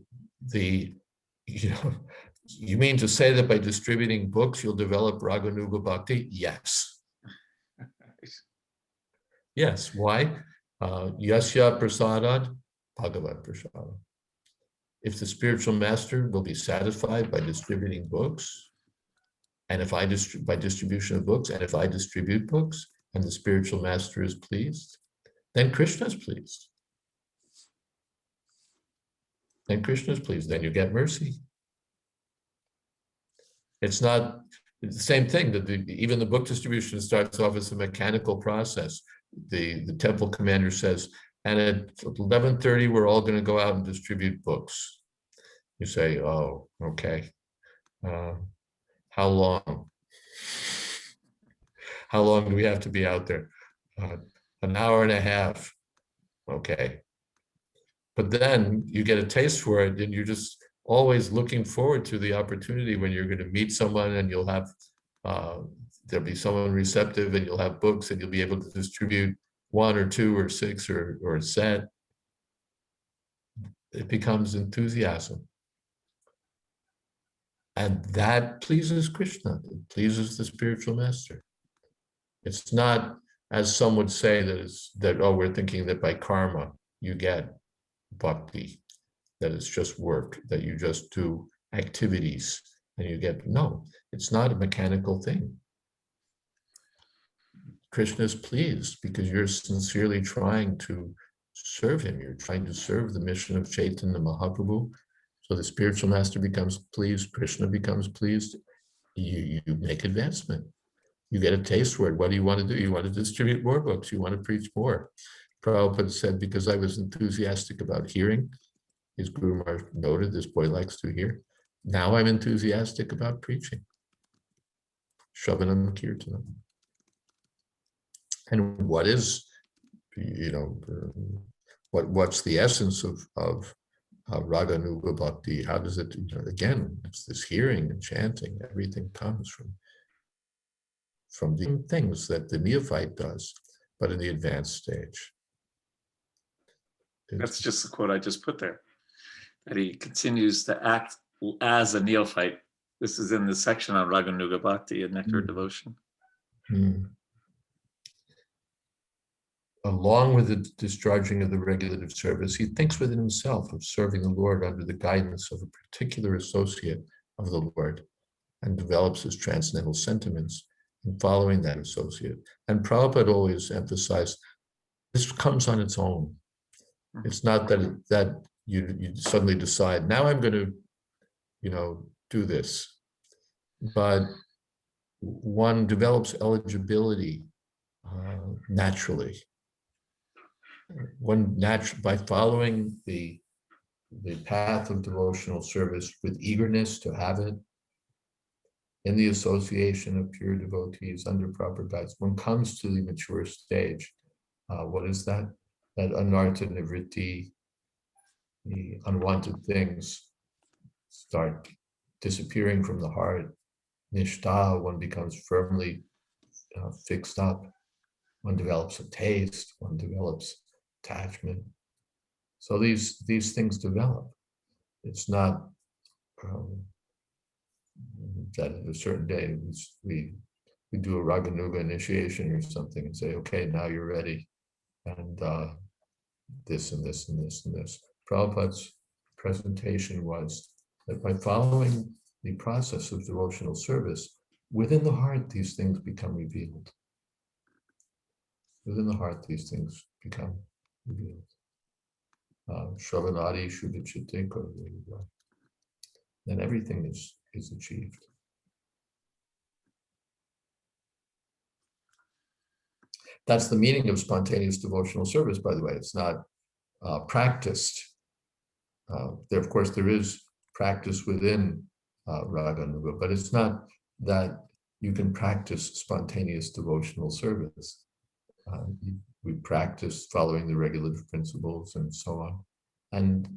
you mean to say that by distributing books, you'll develop Raganuga Bhakti? Yes. Yes, why? Yasya prasadad, Bhagavad prasada. If the spiritual master will be satisfied by distributing books, and if by distribution of books, and if I distribute books, and the spiritual master is pleased, then Krishna is pleased. Then Krishna is pleased. Then you get mercy. It's the same thing, that even the book distribution starts off as a mechanical process. The temple commander says, and at 11:30, we're all going to go out and distribute books. You say, oh, okay. How long? How long do we have to be out there? An hour and a half. Okay. But then you get a taste for it, and you're just always looking forward to the opportunity when you're going to meet someone, and you'll have, there'll be someone receptive, and you'll have books, and you'll be able to distribute 1 or 2 or 6 or a set. It becomes enthusiasm. And that pleases Krishna. It pleases the spiritual master. It's not, as some would say, we're thinking that by karma you get bhakti, that it's just work, that you just do activities and you get, no, it's not a mechanical thing. Krishna is pleased because you're sincerely trying to serve him. You're trying to serve the mission of Chaitanya Mahaprabhu. So the spiritual master becomes pleased, Krishna becomes pleased, you make advancement. You get a taste for it. What do you want to do? You want to distribute more books. You want to preach more. Prabhupada said, because I was enthusiastic about hearing, his Guru Maharaj noted, this boy likes to hear. Now I'm enthusiastic about preaching. Shravanam Kirtanam. And what is, what's the essence of Raganuga Bhakti? How does it, again, it's this hearing and chanting. Everything comes from the things that the neophyte does, but in the advanced stage. That's just the quote I just put there, that he continues to act as a neophyte. This is in the section on Raganuga Bhakti and Nectar Devotion. Along with the discharging of the regulative service, he thinks within himself of serving the Lord under the guidance of a particular associate of the Lord, and develops his transcendental sentiments and following that associate. And Prabhupada always emphasized, this comes on its own. It's not that you suddenly decide, now I'm going to, do this. But one develops eligibility naturally. By following the path of devotional service with eagerness to have it, in the association of pure devotees under proper guidance, one comes to the mature stage. What is that? That anartha nivritti, the unwanted things, start disappearing from the heart. Nishtha, one becomes firmly fixed up. One develops a taste. One develops attachment. So these things develop. It's not that at a certain day we do a Raganuga initiation or something and say, okay, now you're ready, and this and this and this and this. Prabhupada's presentation was that by following the process of devotional service, within the heart, these things become revealed. Within the heart, these things become revealed. Shravanadi Shubhachite, then everything is achieved. That's the meaning of spontaneous devotional service, by the way. It's not practiced. There, of course, there is practice within Raganuga, but it's not that you can practice spontaneous devotional service. We practice following the regulative principles and so on. And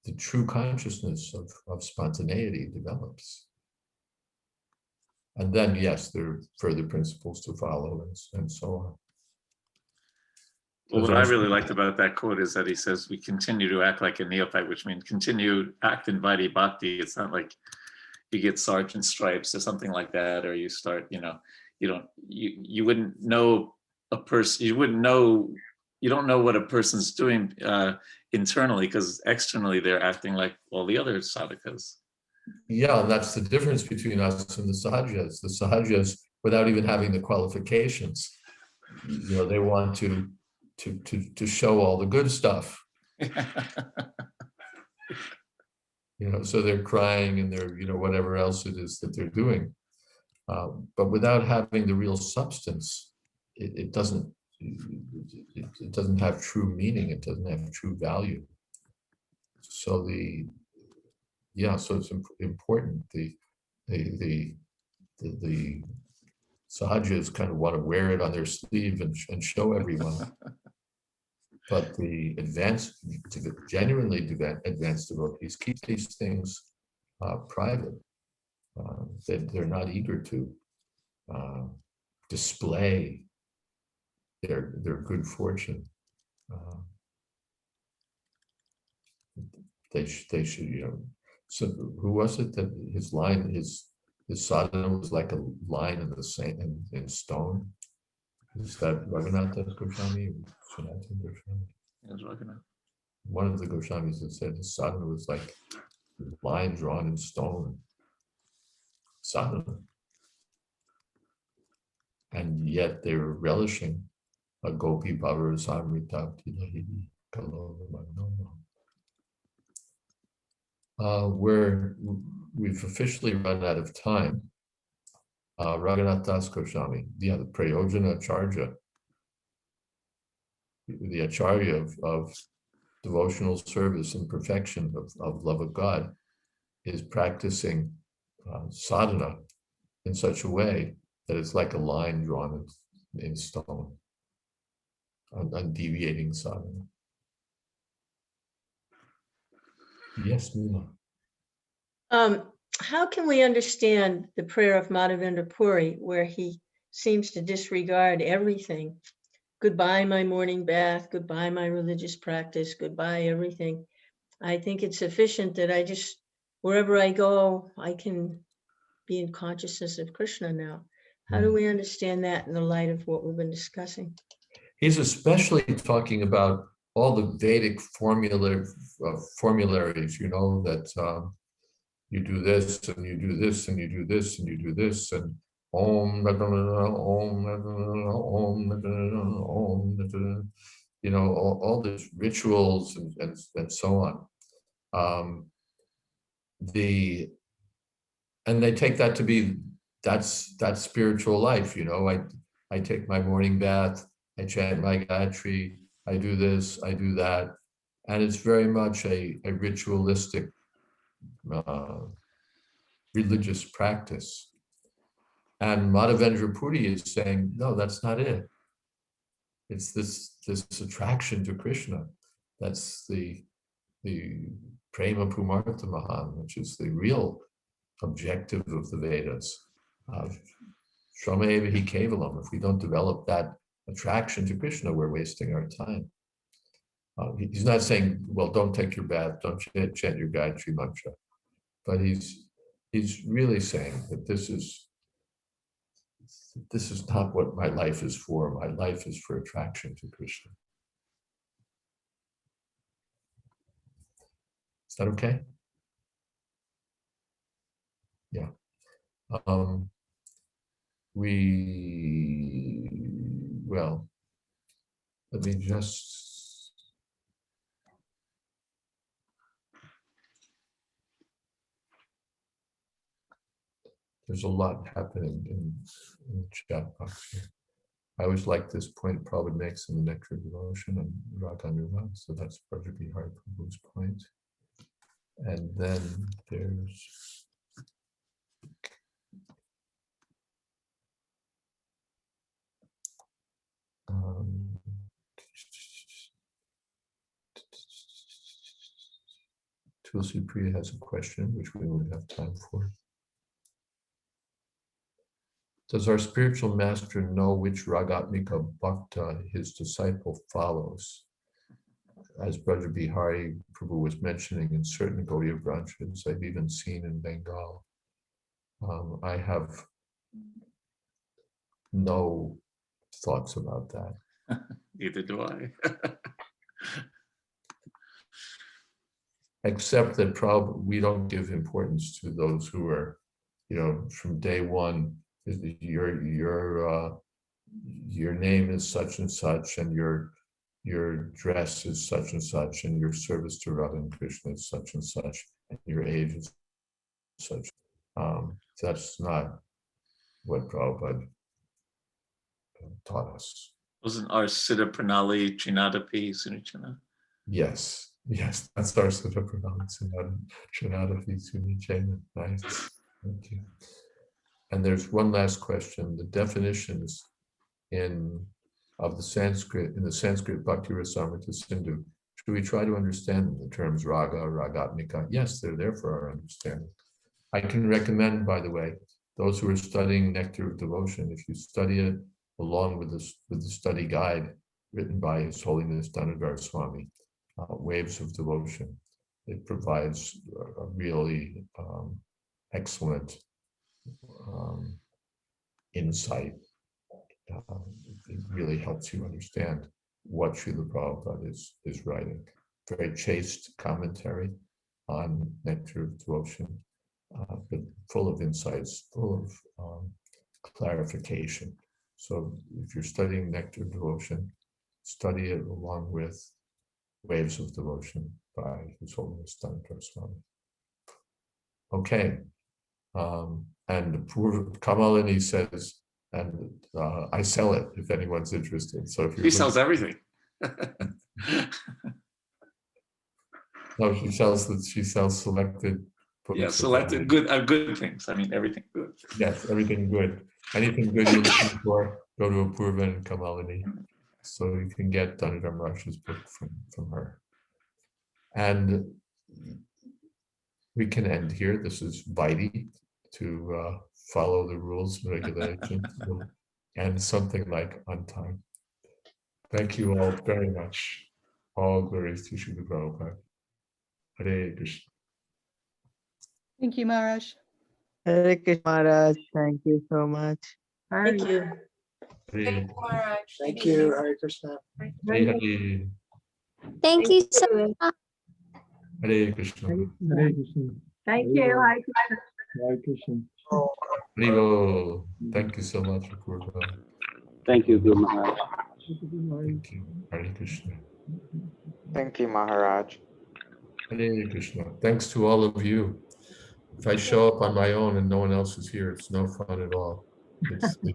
the true consciousness of spontaneity develops. And then, yes, there are further principles to follow and so on. Well, what I really liked about that quote is that he says, we continue to act like a neophyte, which means continue act in Vaidhi Bhakti. It's not like you get sergeant stripes or something like that, or you start, you wouldn't know a person, you don't know what a person's doing internally, because externally they're acting like all the other sadhakas. Yeah, and that's the difference between us and the sahajas. The sahajas, without even having the qualifications, they want to show all the good stuff. So they're crying and they're whatever else it is that they're doing, but without having the real substance, it doesn't have true meaning. It doesn't have true value. So so it's important. The sahajas kind of want to wear it on their sleeve and show everyone. But the genuinely advanced devotees keep these things private. They're not eager to display their good fortune. They should, So who was it that his sadhana was like a line in the sand in stone? Is that Raghunath Goswami? Yes, Raghunath. One of the Goswamis that said his sadhana was like a line drawn in stone. Sadhana. And yet they were relishing a gopi bhava samrita tilahidi kalova. We've officially run out of time. Raghunath Das Goswami, the Prayojana Acharya, the Acharya of devotional service and perfection of love of God, is practicing sadhana in such a way that it's like a line drawn in stone, undeviating sadhana. Yes, Mila. How can we understand the prayer of Madhavendra Puri, where he seems to disregard everything? Goodbye, my morning bath. Goodbye, my religious practice. Goodbye, everything. I think it's sufficient that I just, wherever I go, I can be in consciousness of Krishna now. How do we understand that in the light of what we've been discussing? He's especially talking about all the Vedic formularies, that you do this and you do this and you do this and you do this, and Om, Om, Om, you know, all these rituals and so on. And they take that to be, that's spiritual life, you know. I take my morning bath, I chant my Gayatri, I do this, I do that. And it's very much a ritualistic religious practice. And Madhavendra Puri is saying, no, that's not it. It's this attraction to Krishna. That's the Prema Pumartha Mahan, which is the real objective of the Vedas. Shramayeva hi Kevalam. If we don't develop that attraction to Krishna, we're wasting our time. He's not saying, well, don't take your bath, don't chant your Gayatri mantra. But he's really saying that this is not what my life is for. My life is for attraction to Krishna. Is that okay? Yeah. Well, let me just, there's a lot happening in the chat box here. I always like this point Prabhupada makes in the Nectar of Devotion and Raganuga, so that's Praja Bihar Prabhu's point. And then there's Tulsi Priya has a question, which we won't have time for. Does our spiritual master know which Ragatmika Bhakta his disciple follows? As Braja Bihari Prabhu was mentioning, in certain Gaudiya branches, I've even seen in Bengal. I have no thoughts about that. Neither do I. Except that probably we don't give importance to those who are, you know, from day one, your name is such and such, and your dress is such and such, and your service to Radha and Krishna is such and such, and your age is such. That's not what Prabhupada taught us. Wasn't our Siddha Pranali Trinadapi Sunichana? Yes, that's our Siddha Pranali Trinadapi Sunichana. Nice, thank you. And there's one last question. The definitions of the Sanskrit, in the Sanskrit Bhakti Rasamrita Sindhu, should we try to understand the terms raga, ragatmika? Yes, they're there for our understanding. I can recommend, by the way, those who are studying Nectar of Devotion, if you study it along with the study guide written by His Holiness Jayadvaita Swami, Waves of Devotion, it provides a really excellent insight. It really helps you understand what Srila Prabhupada is writing. Very chaste commentary on Nectar of Devotion, but full of insights, full of clarification. So if you're studying Nectar of Devotion, study it along with Waves of Devotion by His Holiness Jayadvaita Swami. Okay. And poor Kamalini says, and I sell it if anyone's interested. So if He sells everything. No, she sells selected books. Yeah, selected good things. I mean, everything good. Yes, everything good. Anything good you're looking for, go to Apurva and Kamalini. So you can get Dhanadam Rash's book from her. And we can end here. This is Vaidi to follow the rules and regulations and something like on time. Thank you all very much. All glories to Srila Prabhupada. Hare Krishna. Thank you, Maharaj. Hare Krishna Maharaj, thank you so much. Thank you. Hare Thank you. Hare Krishna. Hare. Thank you so much. Hare Krishna. Hare Krishna. Thank you. Hi, Krishna. Hare Krishna. Hare Bo. Thank you so much, Apurva. Thank you, Guru Maharaj. Thank you. Hare Krishna. Thank you, Maharaj. Hare Krishna. Thanks to all of you. If I show up on my own and no one else is here, it's no fun at all. It's the